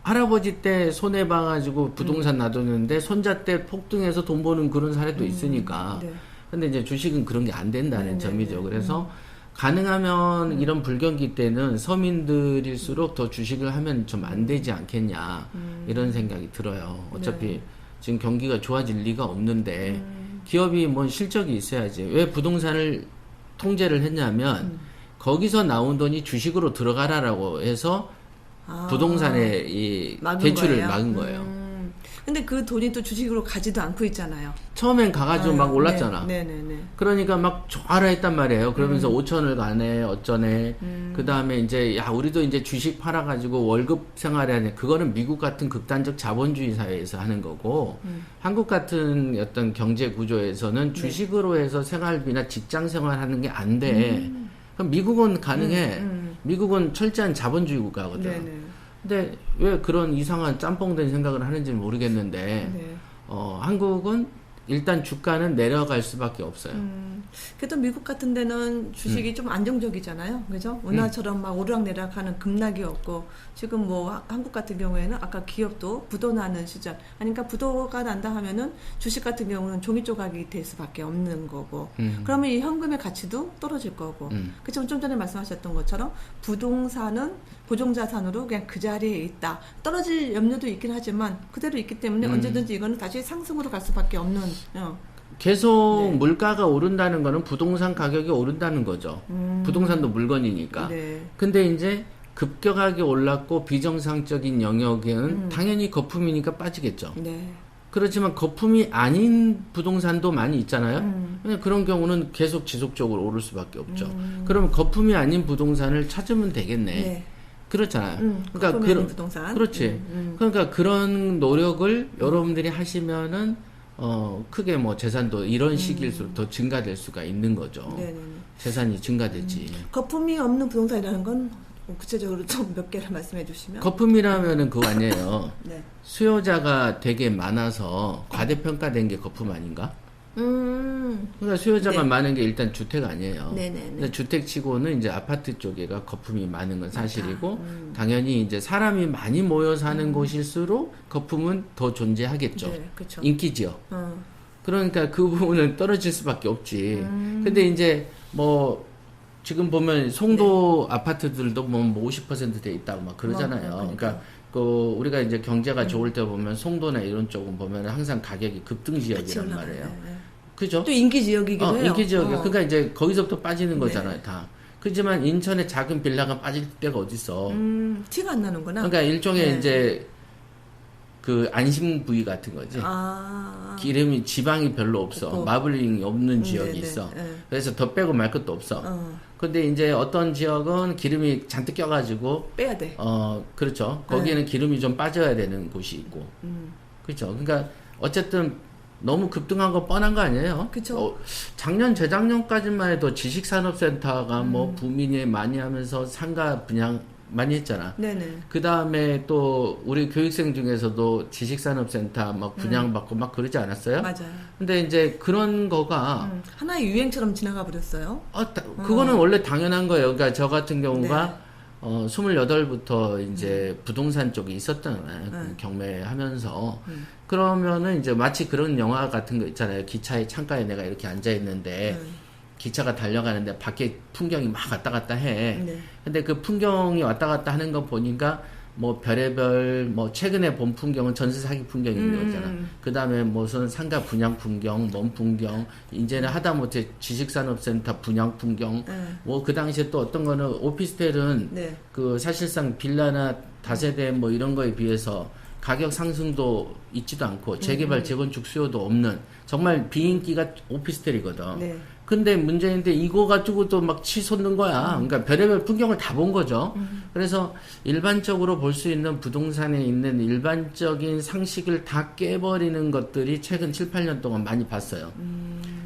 할아버지 때 손해봐가지고 부동산 놔뒀는데 손자 때 폭등해서 돈 버는 그런 사례도 있으니까. 네. 근데 이제 주식은 그런 게 안 된다는 네, 점이죠. 네, 네. 그래서 가능하면 이런 불경기 때는 서민들일수록 더 주식을 하면 좀 안 되지 않겠냐 이런 생각이 들어요. 어차피 네. 지금 경기가 좋아질 리가 없는데 기업이 뭔 실적이 있어야지. 왜 부동산을 통제를 했냐면 거기서 나온 돈이 주식으로 들어가라라고 해서 부동산에 이 대출을 거예요? 막은 거예요. 근데 그 돈이 또 주식으로 가지도 않고 있잖아요. 처음엔 가가지고 막 올랐잖아. 네네네. 그러니까 막 좋아라 했단 말이에요. 그러면서 5천을 가네, 어쩌네. 그 다음에 이제, 야, 우리도 이제 주식 팔아가지고 월급 생활해야 돼. 그거는 미국 같은 극단적 자본주의 사회에서 하는 거고, 한국 같은 어떤 경제 구조에서는 주식으로 해서 생활비나 직장 생활하는 게 안 돼. 그럼 미국은 가능해. 미국은 철저한 자본주의 국가거든. 네네. 근데 왜 그런 이상한 짬뽕된 생각을 하는지 모르겠는데, 네. 한국은 일단 주가는 내려갈 수밖에 없어요. 그래도 미국 같은 데는 주식이 좀 안정적이잖아요. 그죠? 은하처럼 막 오르락내리락하는 급락이 없고, 지금 뭐 한국 같은 경우에는 아까 기업도 부도 나는 시절, 아니, 그러니까 부도가 난다 하면은 주식 같은 경우는 종이 조각이 될 수밖에 없는 거고, 그러면 이 현금의 가치도 떨어질 거고, 그렇죠? 좀 전에 말씀하셨던 것처럼 부동산은 보존자산으로 그냥 그 자리에 있다. 떨어질 염려도 있긴 하지만 그대로 있기 때문에 언제든지 이거는 다시 상승으로 갈 수밖에 없는. 계속 네. 물가가 오른다는 거는 부동산 가격이 오른다는 거죠. 부동산도 물건이니까. 네. 근데 이제 급격하게 올랐고 비정상적인 영역에는 당연히 거품이니까 빠지겠죠. 네. 그렇지만 거품이 아닌 부동산도 많이 있잖아요. 그런 경우는 계속 지속적으로 오를 수밖에 없죠. 그러면 거품이 아닌 부동산을 찾으면 되겠네. 네. 그렇잖아요. 그러니까 거품이 아닌 부동산. 그렇지. 그러니까 그런 노력을 여러분들이 하시면은 크게 뭐 재산도 이런 시기일수록 더 증가될 수가 있는 거죠. 네네. 재산이 증가되지. 거품이 없는 부동산이라는 건 구체적으로 좀 몇 개를 말씀해 주시면. 거품이라면은 그거 아니에요. 네. 수요자가 되게 많아서 과대평가된 게 거품 아닌가? 그러니까 수요자가 네. 많은 게 일단 주택 아니에요. 네네네. 근데 주택치고는 이제 아파트 쪽에가 거품이 많은 건 사실이고, 당연히 이제 사람이 많이 모여 사는 곳일수록 거품은 더 존재하겠죠. 네, 그쵸. 인기지역. 그러니까 그 부분은 떨어질 수밖에 없지. 근데 이제 뭐 지금 보면 송도 아파트들도 뭐 50% 돼 있다고 막 그러잖아요. 그러니까 그 우리가 이제 경제가 좋을 때 보면 송도나 이런 쪽은 보면 항상 가격이 급등 지역이란 말이에요. 네. 그죠? 또 인기 지역이기도 해요. 인기 지역이요. 그러니까 이제 거기서부터 빠지는 거잖아요, 다. 그렇지만 인천의 작은 빌라가 빠질 데가 어딨어. 티가 안 나는구나. 그러니까 일종의 이제 그 안심 부위 같은 거지. 기름이 지방이 별로 없어. 마블링이 없는 지역이 있어. 그래서 더 빼고 말 것도 없어. 근데 이제 어떤 지역은 기름이 잔뜩 껴가지고 빼야 돼. 그렇죠. 거기에는 기름이 좀 빠져야 되는 곳이 있고. 그렇죠. 그러니까 어쨌든 너무 급등한 거 뻔한 거 아니에요? 그쵸. 작년, 재작년까지만 해도 지식산업센터가 뭐 부민이 많이 하면서 상가 분양 많이 했잖아. 네네. 그 다음에 또 우리 교육생 중에서도 지식산업센터 막 분양받고 막 그러지 않았어요? 맞아요. 근데 이제 그런 거가 하나의 유행처럼 지나가 버렸어요. 그거는 원래 당연한 거예요. 그러니까 저 같은 경우가 28부터 이제 부동산 쪽에 있었잖아요. 그 경매하면서. 그러면은 이제 마치 그런 영화 같은 거 있잖아요. 기차의 창가에 내가 이렇게 앉아있는데, 기차가 달려가는데 밖에 풍경이 막 왔다 갔다 해. 네. 근데 그 풍경이 왔다 갔다 하는 거 보니까 뭐 별의별 뭐 최근에 본 풍경은 전세 사기 풍경인 거잖아. 그 다음에 무슨 상가 분양 풍경, 먼 풍경, 이제는 하다못해 지식산업센터 분양 풍경, 뭐 그 당시에 또 어떤 거는 오피스텔은 그 사실상 빌라나 다세대 뭐 이런 거에 비해서 가격 상승도 있지도 않고 재개발 재건축 수요도 없는 정말 비인기가 오피스텔이거든. 네. 근데 문제인데 이거 가지고도 막 치솟는 거야. 그러니까 별의별 풍경을 다 본 거죠. 그래서 일반적으로 볼 수 있는 부동산에 있는 일반적인 상식을 다 깨버리는 것들이 최근 7, 8년 동안 많이 봤어요.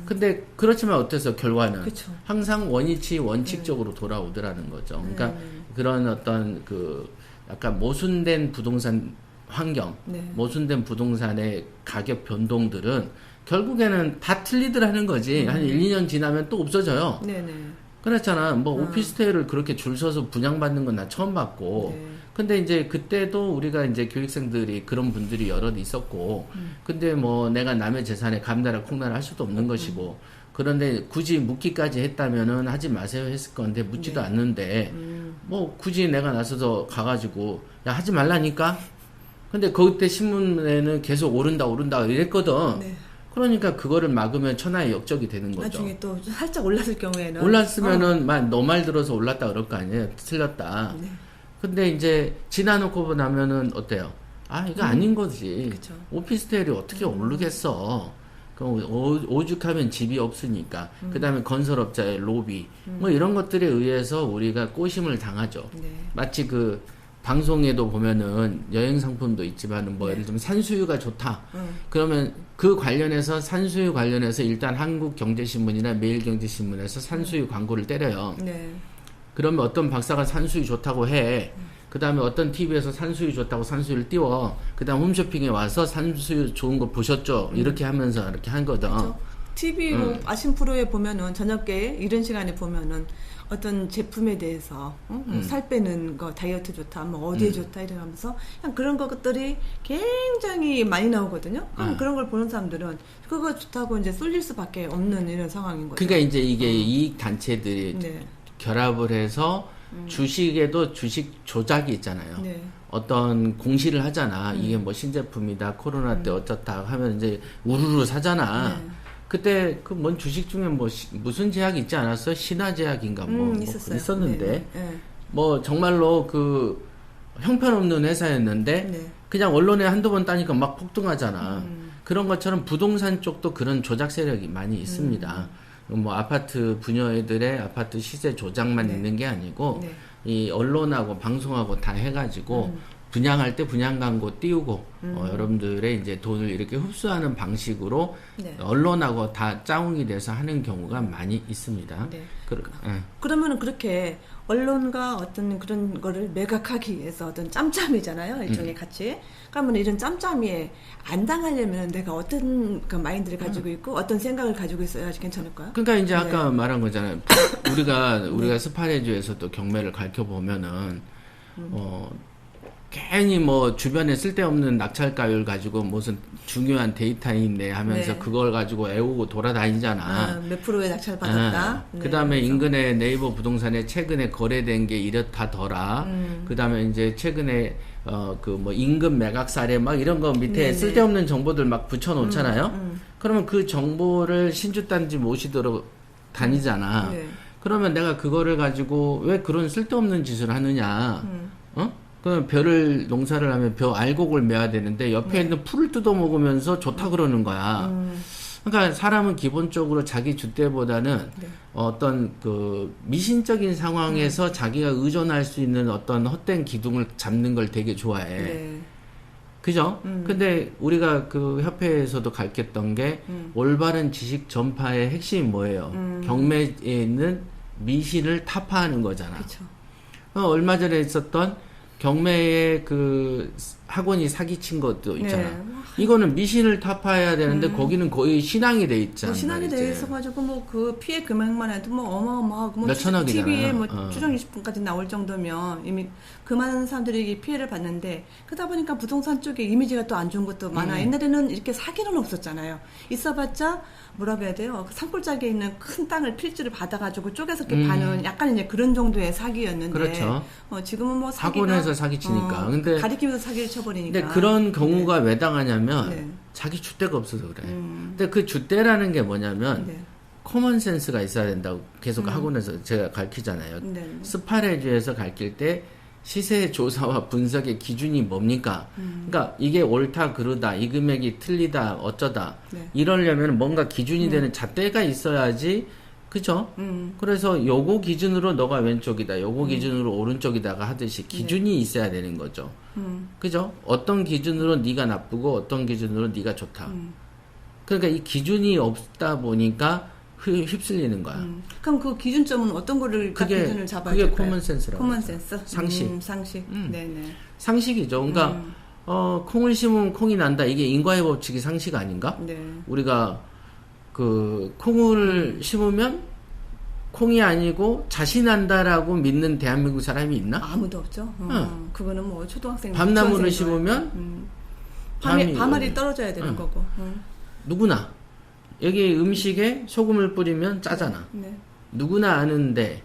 근데 그렇지만 어때서 결과는 그쵸. 항상 원위치 원칙적으로 돌아오더라는 거죠. 그러니까 그런 어떤 그 약간 모순된 부동산 환경, 네. 모순된 부동산의 가격 변동들은 결국에는 다 틀리더라는 거지. 한 1, 2년 지나면 또 없어져요. 네네. 그렇잖아. 뭐 오피스텔을 그렇게 줄 서서 분양받는 건 나 처음 봤고. 네. 근데 이제 그때도 우리가 이제 교육생들이 그런 분들이 여럿 있었고. 근데 뭐 내가 남의 재산에 감나라 콩나라 할 수도 없는 것이고. 그런데 굳이 묻기까지 했다면은 하지 마세요 했을 건데 묻지도 네. 않는데 뭐 굳이 내가 나서서 가가지고 야 하지 말라니까. 근데 그때 신문에는 계속 오른다 이랬거든. 네. 그러니까 그거를 막으면 천하의 역적이 되는 거죠. 나중에 또 살짝 올랐을 경우에는 올랐으면은 너 말 들어서 올랐다 그럴 거 아니에요. 틀렸다. 네. 근데 이제 지나놓고 나면은 어때요? 아 이거 아닌 거지. 그쵸. 오피스텔이 어떻게 오르겠어. 그럼 오죽하면 집이 없으니까. 그다음에 건설업자의 로비 뭐 이런 것들에 의해서 우리가 꼬심을 당하죠. 네. 마치 그 방송에도 보면은 여행 상품도 있지만은 뭐 네. 예를 들면 산수유가 좋다. 그러면 그 관련해서 산수유 관련해서 일단 한국경제신문이나 매일경제신문에서 산수유 광고를 때려요. 네. 그러면 어떤 박사가 산수유 좋다고 해. 그 다음에 어떤 TV에서 산수유 좋다고 산수유를 띄워. 그 다음 홈쇼핑에 와서 산수유 좋은 거 보셨죠? 이렇게 하면서 이렇게 한 거든. 그렇죠. TV 뭐 아침 프로에 보면은 저녁에 이런 시간에 보면은 어떤 제품에 대해서 살 빼는 거 다이어트 좋다 뭐 어디에 좋다 이러면서 그냥 그런 것들이 굉장히 많이 나오거든요. 그럼 그런 걸 보는 사람들은 그거 좋다고 이제 쏠릴 수밖에 없는 이런 상황인 거죠. 그러니까 이제 이게 이익 단체들이 네. 결합을 해서 주식에도 주식 조작이 있잖아요. 네. 어떤 공시를 하잖아. 이게 뭐 신제품이다. 코로나 때 어쩌다 하면 이제 우르르 사잖아. 네. 그때 그 뭔 주식 중에 뭐 무슨 제약이 있지 않았어? 신화제약인가 뭐 있었어요. 있었는데 네. 네. 뭐 정말로 그 형편없는 회사였는데 네. 그냥 언론에 한두 번 따니까 막 폭등하잖아. 그런 것처럼 부동산 쪽도 그런 조작 세력이 많이 있습니다. 뭐 아파트 부녀애들의 아파트 시세 조작만 네. 있는 게 아니고 네. 이 언론하고 방송하고 다 해가지고 분양할 때 분양 광고 띄우고 여러분들의 이제 돈을 이렇게 흡수하는 방식으로 네. 언론하고 다 짜웅이 돼서 하는 경우가 많이 있습니다. 네. 예. 그러면은 그렇게 언론과 어떤 그런 거를 매각하기 위해서 어떤 짬짬이잖아요. 일종의 같이. 그러면 이런 짬짬이에 안 당하려면 내가 어떤 그 마인드를 가지고 있고 어떤 생각을 가지고 있어야지 괜찮을까요? 그러니까 이제 네. 아까 말한 거잖아요. 우리가 스파레주에서도 경매를 가르쳐 보면은 괜히 뭐 주변에 쓸데없는 낙찰가율 가지고 무슨 중요한 데이터인데 하면서 네. 그걸 가지고 애우고 돌아다니잖아. 몇 프로의 낙찰 받았다. 네, 그 다음에 그래서. 인근에 네이버 부동산에 최근에 거래된 게 이렇다더라. 그 다음에 이제 최근에 그 뭐 임금 매각 사례 막 이런 거 밑에 네네. 쓸데없는 정보들 막 붙여놓잖아요. 그러면 그 정보를 신주단지 모시도록 다니잖아. 네. 그러면 내가 그거를 가지고 왜 그런 쓸데없는 짓을 하느냐. 그럼 벼를 농사를 하면 벼 알곡을 매야 되는데 옆에 있는 풀을 뜯어 먹으면서 좋다 그러는 거야. 그러니까 사람은 기본적으로 자기 주대보다는 네. 어떤 그 미신적인 상황에서 자기가 의존할 수 있는 어떤 헛된 기둥을 잡는 걸 되게 좋아해. 네. 그죠? 근데 우리가 그 협회에서도 가르쳤던 게 올바른 지식 전파의 핵심이 뭐예요? 경매에 있는 미신을 타파하는 거잖아. 그렇죠. 얼마 전에 있었던 경매에 그 학원이 사기친 것도 있잖아. 네. 이거는 미신을 타파해야 되는데 거기는 거의 신앙이 돼 있잖아. 신앙이 돼 있어가지고 뭐 그 피해 금액만 해도 뭐 어마어마하고 뭐 몇천억이잖아. TV에 뭐 추정 20분까지 나올 정도면 이미 그만한 사람들이 피해를 봤는데 그러다 보니까 부동산 쪽에 이미지가 또 안 좋은 것도 많아. 옛날에는 이렇게 사기는 없었잖아요. 있어봤자 뭐라고 해야 돼요? 그 산골짜기에 있는 큰 땅을 필지를 받아가지고 쪼개서 이렇게 파는 약간 이제 그런 정도의 사기였는데. 그렇죠. 지금은 뭐 학원에서 사기치니까. 근데 가리키면서 사기를 쳐버리니까. 근데 그런 경우가 왜 당하냐면 네. 자기 줏대가 없어서 그래. 근데 그 줏대라는 게 뭐냐면 네. 코먼 센스가 있어야 된다고 계속 학원에서 제가 가르치잖아요. 네. 스파레주에서 가르칠 때 시세 조사와 분석의 기준이 뭡니까? 그러니까 이게 옳다 그르다 이 금액이 틀리다 어쩌다 네. 이러려면 뭔가 기준이 되는 잣대가 있어야지. 그죠? 그래서 요거 기준으로 너가 왼쪽이다 요거 기준으로 오른쪽이다가 하듯이 기준이 있어야 되는 거죠. 그죠? 어떤 기준으로 네가 나쁘고 어떤 기준으로 네가 좋다. 그러니까 이 기준이 없다 보니까 휩쓸리는 거야. 그럼 그 기준점은 어떤 거를 딱 기준을 잡아야 될까요? 그게 코먼센스라고. 코먼센스? 상식. 상식. 네네. 상식이죠. 그러니까 콩을 심으면 콩이 난다. 이게 인과의 법칙이 상식 아닌가? 네. 우리가 그 콩을 심으면 콩이 아니고 잣이 난다라고 믿는 대한민국 사람이 있나? 아무도 없죠. 그거는 뭐 초등학생 밤나무를 심으면 밤알이 떨어져야 되는 거고. 누구나 여기 음식에 소금을 뿌리면 짜잖아. 네. 누구나 아는데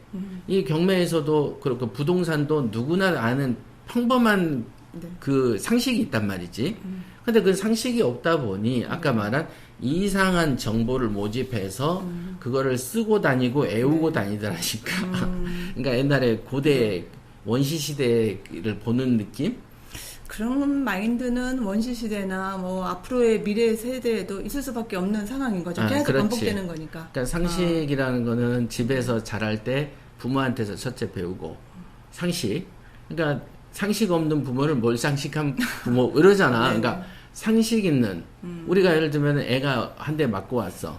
이 경매에서도 그렇고 부동산도 누구나 아는 평범한 네. 그 상식이 있단 말이지. 근데 그 상식이 없다 보니 아까 말한 이상한 정보를 모집해서 그거를 쓰고 다니고 애우고 다니더라니까. 그러니까 옛날에 고대 원시 시대를 보는 느낌? 그런 마인드는 원시 시대나 뭐 앞으로의 미래 세대에도 있을 수밖에 없는 상황인 거죠. 계속 그렇지. 반복되는 거니까. 그러니까 상식이라는 거는 집에서 자랄 때 부모한테서 첫째 배우고 상식. 그러니까 상식 없는 부모를 뭘 상식한 부모 이러잖아. 그러니까 상식 있는 우리가 예를 들면 애가 한 대 맞고 왔어.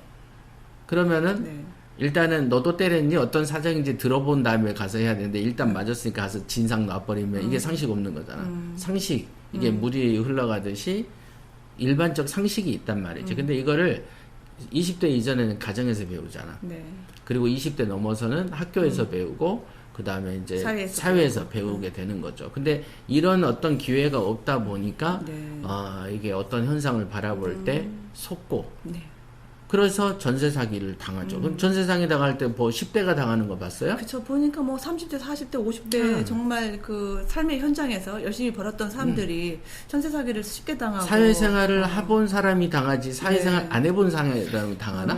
그러면은 일단은 너도 때렸니? 어떤 사정인지 들어본 다음에 가서 해야 되는데 일단 맞았으니까 가서 진상 놔버리면 이게 상식 없는 거잖아. 상식 이게 물이 흘러가듯이 일반적 상식이 있단 말이지. 근데 이거를 20대 이전에는 가정에서 배우잖아. 네. 그리고 20대 넘어서는 학교에서 배우고 그 다음에 이제 사회에서 배우게 되는 거죠. 근데 이런 어떤 기회가 없다 보니까 이게 어떤 현상을 바라볼 때 속고 그래서 전세 사기를 당하죠. 그럼 전세 사기 당할 때 뭐 10대가 당하는 거 봤어요? 그쵸. 보니까 뭐 30대, 40대, 50대 정말 그 삶의 현장에서 열심히 벌었던 사람들이 전세 사기를 쉽게 당하고 사회생활을 해본 사람이 당하지 사회생활 안 해본 사람이 당하나?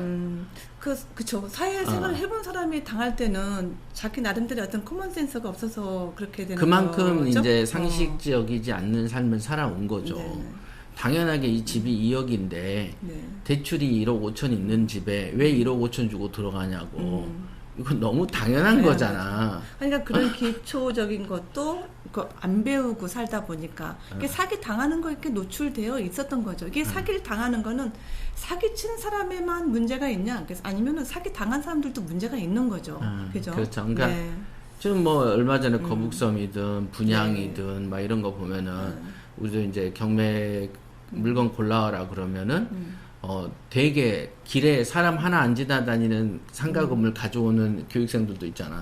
그쵸. 사회생활을 해본 사람이 당할 때는 자기 나름대로 어떤 커먼센스가 없어서 그렇게 되는 그만큼 거죠? 이제 상식적이지 않는 삶을 살아온 거죠. 네네. 당연하게 이 집이 2억인데 대출이 1억 5천 있는 집에 왜 1억 5천 주고 들어가냐고. 이건 너무 당연한 거잖아. 그러니까 그런 기초적인 것도 안 배우고 살다 보니까 이게 사기 당하는 거에 이렇게 노출되어 있었던 거죠. 이게 사기를 당하는 거는 사기 친 사람에만 문제가 있냐? 그래서 아니면은 사기 당한 사람들도 문제가 있는 거죠. 그죠? 그렇죠. 그러니까 지금 뭐 얼마 전에 거북섬이든 분양이든 막 이런 거 보면은 우리도 이제 경매 물건 골라와라 그러면은 되게 길에 사람 하나 안 지나다니는 상가 건물 가져오는 교육생들도 있잖아.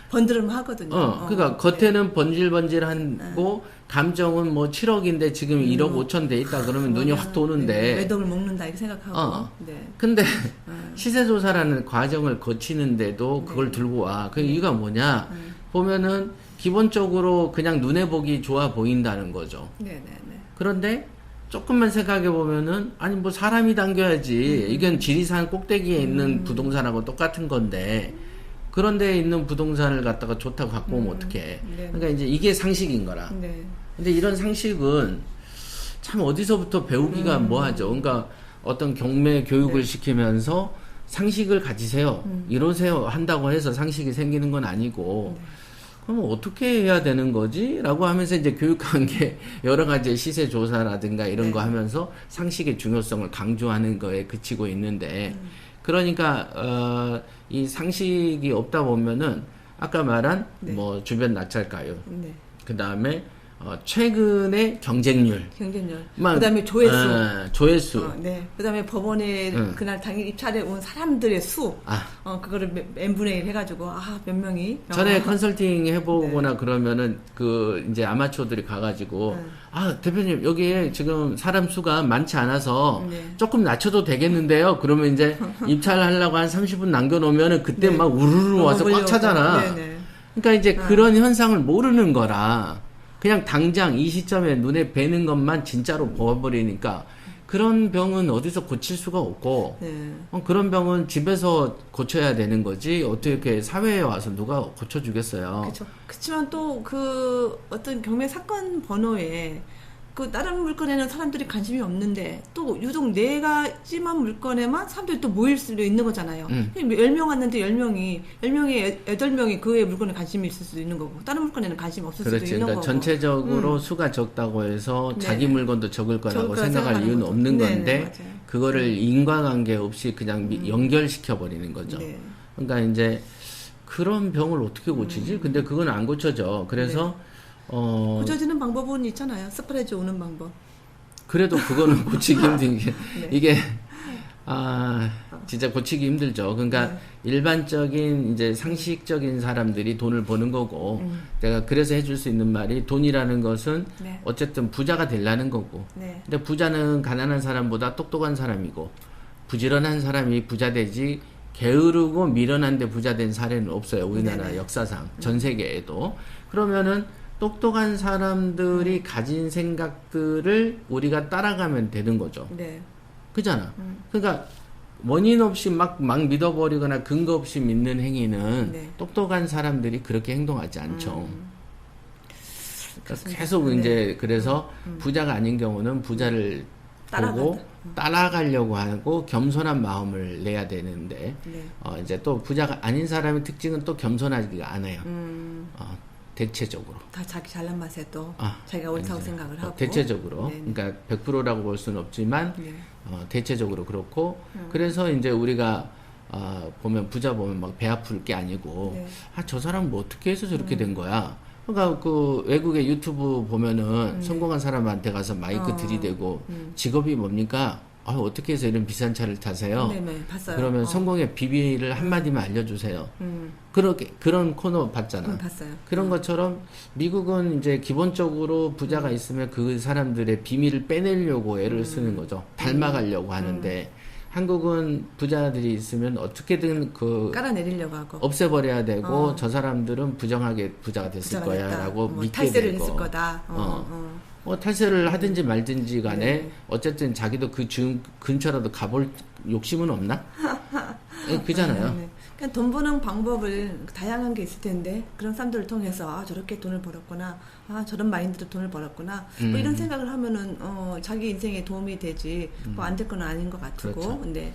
번들음 하거든요. 그러니까 겉에는 번질번질하고 감정은 뭐 7억인데 지금 1억 5천 돼 있다 그러면 눈이 확 도는데 매덕을 먹는다 이렇게 생각하고. 근데 시세 조사라는 과정을 거치는데도 그걸 들고 와. 그 이유가 뭐냐? 보면은 기본적으로 그냥 눈에 보기 좋아 보인다는 거죠. 그런데 조금만 생각해 보면은 아니 뭐 사람이 당겨야지. 이건 지리산 꼭대기에 있는 부동산하고 똑같은 건데 그런 데에 있는 부동산을 갖다가 좋다고 갖고 오면 어떡해. 그러니까 이제 이게 상식인 거라. 근데 이런 상식은 참 어디서부터 배우기가 뭐하죠. 그러니까 어떤 경매 교육을 시키면서 상식을 가지세요. 이러세요 한다고 해서 상식이 생기는 건 아니고 그럼 어떻게 해야 되는 거지? 라고 하면서 이제 교육한 게 여러 가지 시세 조사라든가 이런 거 하면서 상식의 중요성을 강조하는 거에 그치고 있는데 그러니까 이 상식이 없다 보면은 아까 말한 뭐 주변 낙찰가율 그 다음에 최근의 경쟁률. 그다음에 조회수. 조회수. 그다음에 법원에 그날 당일 입찰해 온 사람들의 수. 그거를 n분의 1 해가지고 몇 명이. 전에 컨설팅 해보거나 그러면은 그 이제 아마추어들이 가가지고 대표님 여기에 지금 사람 수가 많지 않아서 조금 낮춰도 되겠는데요. 그러면 이제 입찰하려고 한 30분 남겨놓으면은 그때 막 우르르 와서 꽉 차잖아. 그러니까 이제 그런 현상을 모르는 거라. 그냥 당장 이 시점에 눈에 뵈는 것만 진짜로 보아버리니까 그런 병은 어디서 고칠 수가 없고 그런 병은 집에서 고쳐야 되는 거지 어떻게 사회에 와서 누가 고쳐주겠어요. 그렇죠. 그렇지만 또 그 어떤 경매 사건 번호에 그 다른 물건에는 사람들이 관심이 없는데 또 유독 네 가지만 물건에만 사람들이 또 모일 수도 있는 거잖아요. 10명 왔는데 10명이 8명이 그 외 물건에 관심이 있을 수도 있는 거고 다른 물건에는 관심이 없을 그렇지. 수도 있는 그러니까 거고. 전체적으로 수가 적다고 해서 네. 자기 물건도 적을 거라고 생각할 이유는 거죠. 없는 네, 건데 맞아요. 그거를 인과관계 없이 그냥 연결시켜 버리는 거죠. 네. 그러니까 이제 그런 병을 어떻게 고치지? 근데 그건 안 고쳐져. 그래서 고쳐지는 방법은 있잖아요. 스프레드 오는 방법. 그래도 그거는 고치기 힘든 게 네. 이게 진짜 고치기 힘들죠. 그러니까 일반적인 이제 상식적인 사람들이 돈을 버는 거고 내가 그래서 해줄 수 있는 말이 돈이라는 것은 네. 어쨌든 부자가 되려는 거고 네. 근데 부자는 가난한 사람보다 똑똑한 사람이고 부지런한 사람이 부자 되지 게으르고 미련한데 부자 된 사례는 없어요. 우리나라 네네. 역사상 전 세계에도. 그러면은 똑똑한 사람들이 가진 생각들을 우리가 따라가면 되는 거죠. 네. 그잖아. 그러니까 원인 없이 막 믿어버리거나 근거 없이 믿는 행위는 네. 똑똑한 사람들이 그렇게 행동하지 않죠. 그러니까 계속 네. 이제 그래서 부자가 아닌 경우는 부자를 보고 따라가려고 하고 겸손한 마음을 내야 되는데 네. 이제 또 부자가 아닌 사람의 특징은 또 겸손하지가 않아요. 대체적으로. 다 자기 잘난 맛에 또 자기가 이제, 옳다고 생각을 하고. 대체적으로. 네. 그러니까 100%라고 볼 수는 없지만 네. 대체적으로 그렇고 그래서 이제 우리가 보면 부자 보면 막 배 아플 게 아니고 네. 저 사람 뭐 어떻게 해서 저렇게 된 거야. 그러니까 그 외국의 유튜브 보면은 성공한 사람한테 가서 마이크 들이대고 직업이 뭡니까? 어떻게 해서 이런 비싼 차를 타세요? 네네, 봤어요. 그러면 성공의 비밀을 한마디만 알려주세요. 그런 코너 봤잖아. 봤어요. 그런 것처럼 미국은 이제 기본적으로 부자가 있으면 그 사람들의 비밀을 빼내려고 애를 쓰는 거죠. 닮아가려고 하는데 한국은 부자들이 있으면 어떻게든 깔아내리려고 하고 없애버려야 되고 저 사람들은 부정하게 부자가 됐을 거야 라고 믿게 탈세를 되고 했을 거다. 탈세를 하든지 말든지 간에 네. 어쨌든 자기도 그 근처라도 가볼 욕심은 없나? 그잖아요. 네. 그러니까 돈 버는 방법을 다양한 게 있을 텐데 그런 사람들을 통해서 저렇게 돈을 벌었구나, 저런 마인드로 돈을 벌었구나, 뭐 이런 생각을 하면은 자기 인생에 도움이 되지 뭐 안 될 건 아닌 것 같고. 그렇죠. 근데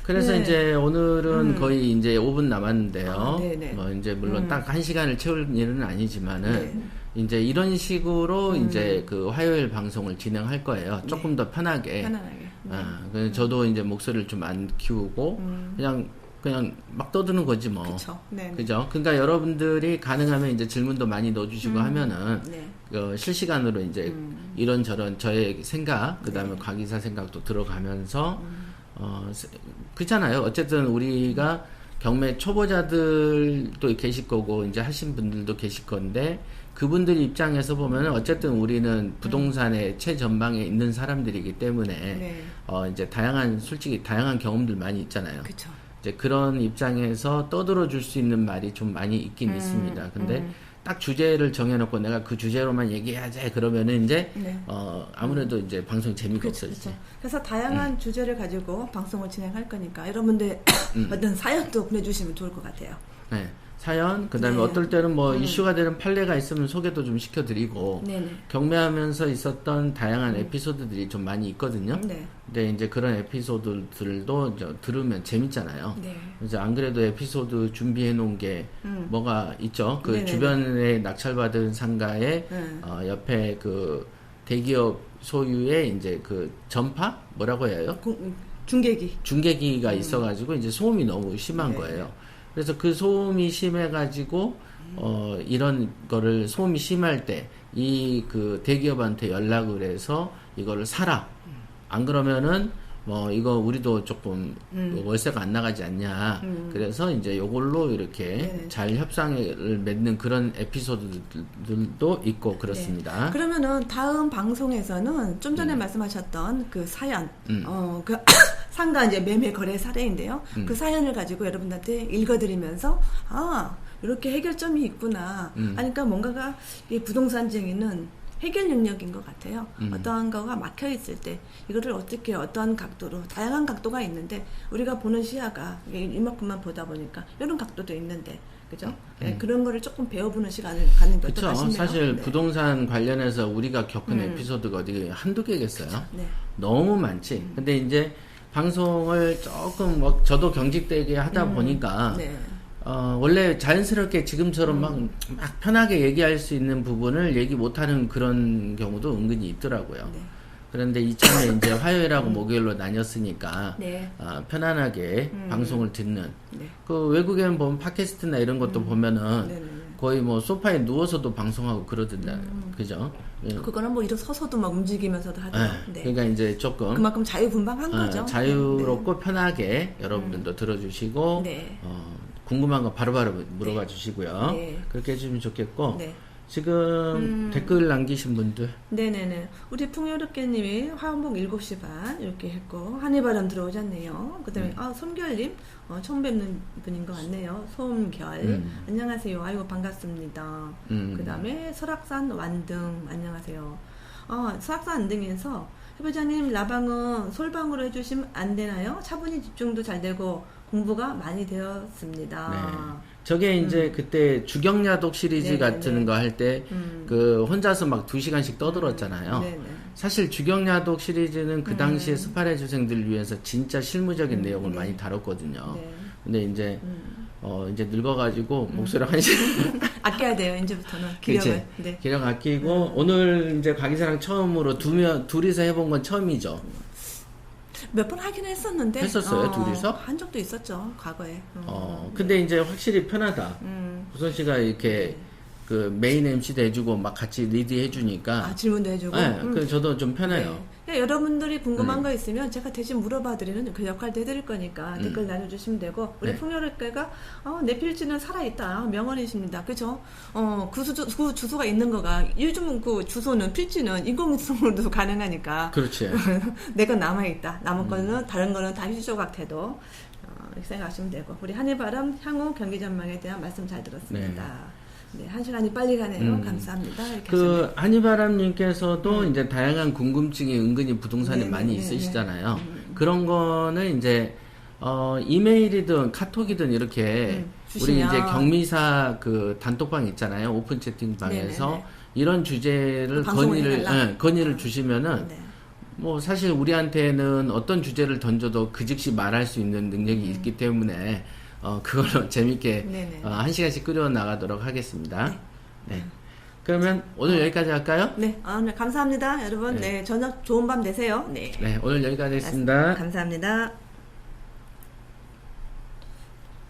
그래서 네. 이제 오늘은 거의 이제 5분 남았는데요. 네네. 뭐 이제 물론 딱 1시간을 채울 일은 아니지만은 네. 이제 이런 식으로 이제 그 화요일 방송을 진행할 거예요. 조금 더 편하게. 편안하게. 그래서 저도 이제 목소리를 좀 안 키우고 그냥 막 떠드는 거지 뭐. 그쵸. 네. 그죠? 그러니까 여러분들이 가능하면 이제 질문도 많이 넣어주시고 하면은 네. 실시간으로 이제 이런저런 저의 생각, 그 다음에 곽이사 생각도 들어가면서 그렇잖아요. 어쨌든 우리가 경매 초보자들도 계실 거고 이제 하신 분들도 계실 건데 그분들 입장에서 보면은 어쨌든 우리는 부동산의 최전방에 있는 사람들이기 때문에 네. 이제 솔직히 다양한 경험들 많이 있잖아요. 그쵸. 이제 그런 입장에서 떠들어 줄 수 있는 말이 좀 많이 있긴 있습니다. 근데 딱 주제를 정해놓고 내가 그 주제로만 얘기하자 그러면은 이제 네. 아무래도 이제 방송이 재미가 없어지죠. 그렇죠. 그래서 다양한 주제를 가지고 방송을 진행할 거니까 여러분들 어떤 사연도 보내주시면 좋을 것 같아요. 네. 사연, 그 다음에 네. 어떨 때는 뭐 이슈가 되는 판례가 있으면 소개도 좀 시켜드리고, 네네. 경매하면서 있었던 다양한 에피소드들이 좀 많이 있거든요. 네. 근데 이제 그런 에피소드들도 이제 들으면 재밌잖아요. 네. 그래서 안 그래도 에피소드 준비해 놓은 게 뭐가 있죠. 그 네네네. 주변에 낙찰받은 상가에 옆에 그 대기업 소유의 이제 그 전파? 뭐라고 해요? 중계기. 중계기가 있어가지고 이제 소음이 너무 심한 네. 거예요. 그래서 그 소음이 심해가지고 이런 거를 소음이 심할 때 이 그 대기업한테 연락을 해서 이거를 사라. 안 그러면은 뭐 이거 우리도 조금 월세가 안 나가지 않냐. 그래서 이제 요걸로 이렇게 네네. 잘 협상을 맺는 그런 에피소드들도 있고 그렇습니다. 네. 그러면은 다음 방송에서는 좀 전에 말씀하셨던 그 사연, 그 상가 이제 매매 거래 사례인데요. 그 사연을 가지고 여러분한테 읽어드리면서 이렇게 해결점이 있구나. 그러니까 뭔가가 이 부동산쟁이는 해결 능력인 것 같아요. 어떠한 거가 막혀 있을 때 이거를 어떻게 어떠한 각도로 다양한 각도가 있는데 우리가 보는 시야가 이만큼만 보다 보니까 이런 각도도 있는데 그죠? 네, 그런 거를 조금 배워보는 시간을 갖는 게 어떨까 싶네요. 사실 네. 부동산 관련해서 우리가 겪은 에피소드가 어디 한두 개겠어요. 네. 너무 많지. 근데 이제 방송을 조금 뭐 저도 경직되게 하다 보니까 네. 원래 자연스럽게 지금처럼 막 편하게 얘기할 수 있는 부분을 얘기 못하는 그런 경우도 은근히 있더라고요. 네. 그런데 이참에 이제 화요일하고 목요일로 나뉘었으니까 네. 편안하게 방송을 듣는 네. 그 외국에는 보면 팟캐스트나 이런 것도 보면은 네네. 거의 뭐 소파에 누워서도 방송하고 그러던데 그죠? 예. 그거는 뭐 일어서서도 막 움직이면서도 하더라고요. 네. 그러니까 이제 조금 그만큼 자유분방한 거죠. 자유롭고 편하게 여러분들도 들어주시고 네. 궁금한 거 바로바로 물어봐 주시고요. 네. 그렇게 해주시면 좋겠고 네. 지금 댓글 남기신 분들 네네네. 우리 풍요롭게님이 화원봉 7시 반 이렇게 했고 한이바람 들어오셨네요. 그 다음에 손결님 처음 뵙는 분인 것 같네요. 솜결 안녕하세요. 아이고 반갑습니다. 그 다음에 설악산 완등 안녕하세요. 설악산 완등에서 해부장님 라방은 솔방으로 해주시면 안 되나요? 차분히 집중도 잘 되고 공부가 많이 되었습니다. 네. 저게 이제 그때 주경야독 시리즈 네네네. 같은 거 할 때 그 혼자서 막 2시간씩 떠들었잖아요. 네네. 사실 주경야독 시리즈는 그 당시에 스파 레주생들을 위해서 진짜 실무적인 내용을 네. 많이 다뤘거든요. 네. 근데 이제 이제 늙어가지고 목소리를 한 시간 아껴야 돼요. 이제부터는 기력을. 네. 기력 아끼고 오늘 이제 박이사랑 처음으로 둘이서 해본 건 처음이죠. 몇 번 하긴 했었는데 했었어요, 둘이서? 한 적도 있었죠 과거에. 근데 이제 확실히 편하다. 구선 씨가 이렇게 그 메인 MC도 해주고 막 같이 리드 해주니까. 질문도 해주고. 네, 그 저도 좀 편해요. 네. 그러니까 여러분들이 궁금한 거 있으면 제가 대신 물어봐드리는 그 역할도 해드릴 거니까 댓글 나눠주시면 되고 우리 네. 풍요롭게가 내 필지는 살아있다 명언이십니다. 그죠? 그 주소가 있는 거가 요즘은 그 주소는 필지는 인공위성으로도 가능하니까. 그렇지. 내가 남아있다. 남은 거는 다른 거는 다 희조각태도 이렇게 생각하시면 되고 우리 한해바람 향후 경기 전망에 대한 말씀 잘 들었습니다. 네, 한 시간이 빨리 가네요. 감사합니다. 이렇게 그 한이바람님께서도 이제 다양한 궁금증이 은근히 부동산에 네, 많이 네, 있으시잖아요. 그런 거는 이제 이메일이든 카톡이든 이렇게 우리 주시면. 이제 경미사 그 단톡방 있잖아요. 오픈 채팅방에서 네, 네, 네. 이런 주제를 방송을 해달라? 건의를 주시면은 네. 뭐 사실 우리한테는 어떤 주제를 던져도 그 즉시 말할 수 있는 능력이 있기 때문에 그걸로 재밌게 네네. 1시간씩 끌어 나가도록 하겠습니다. 네. 그러면 오늘 여기까지 할까요? 네, 네, 감사합니다, 여러분. 네, 저녁 좋은 밤 되세요. 네, 네, 오늘 여기까지 하겠습니다. 감사합니다.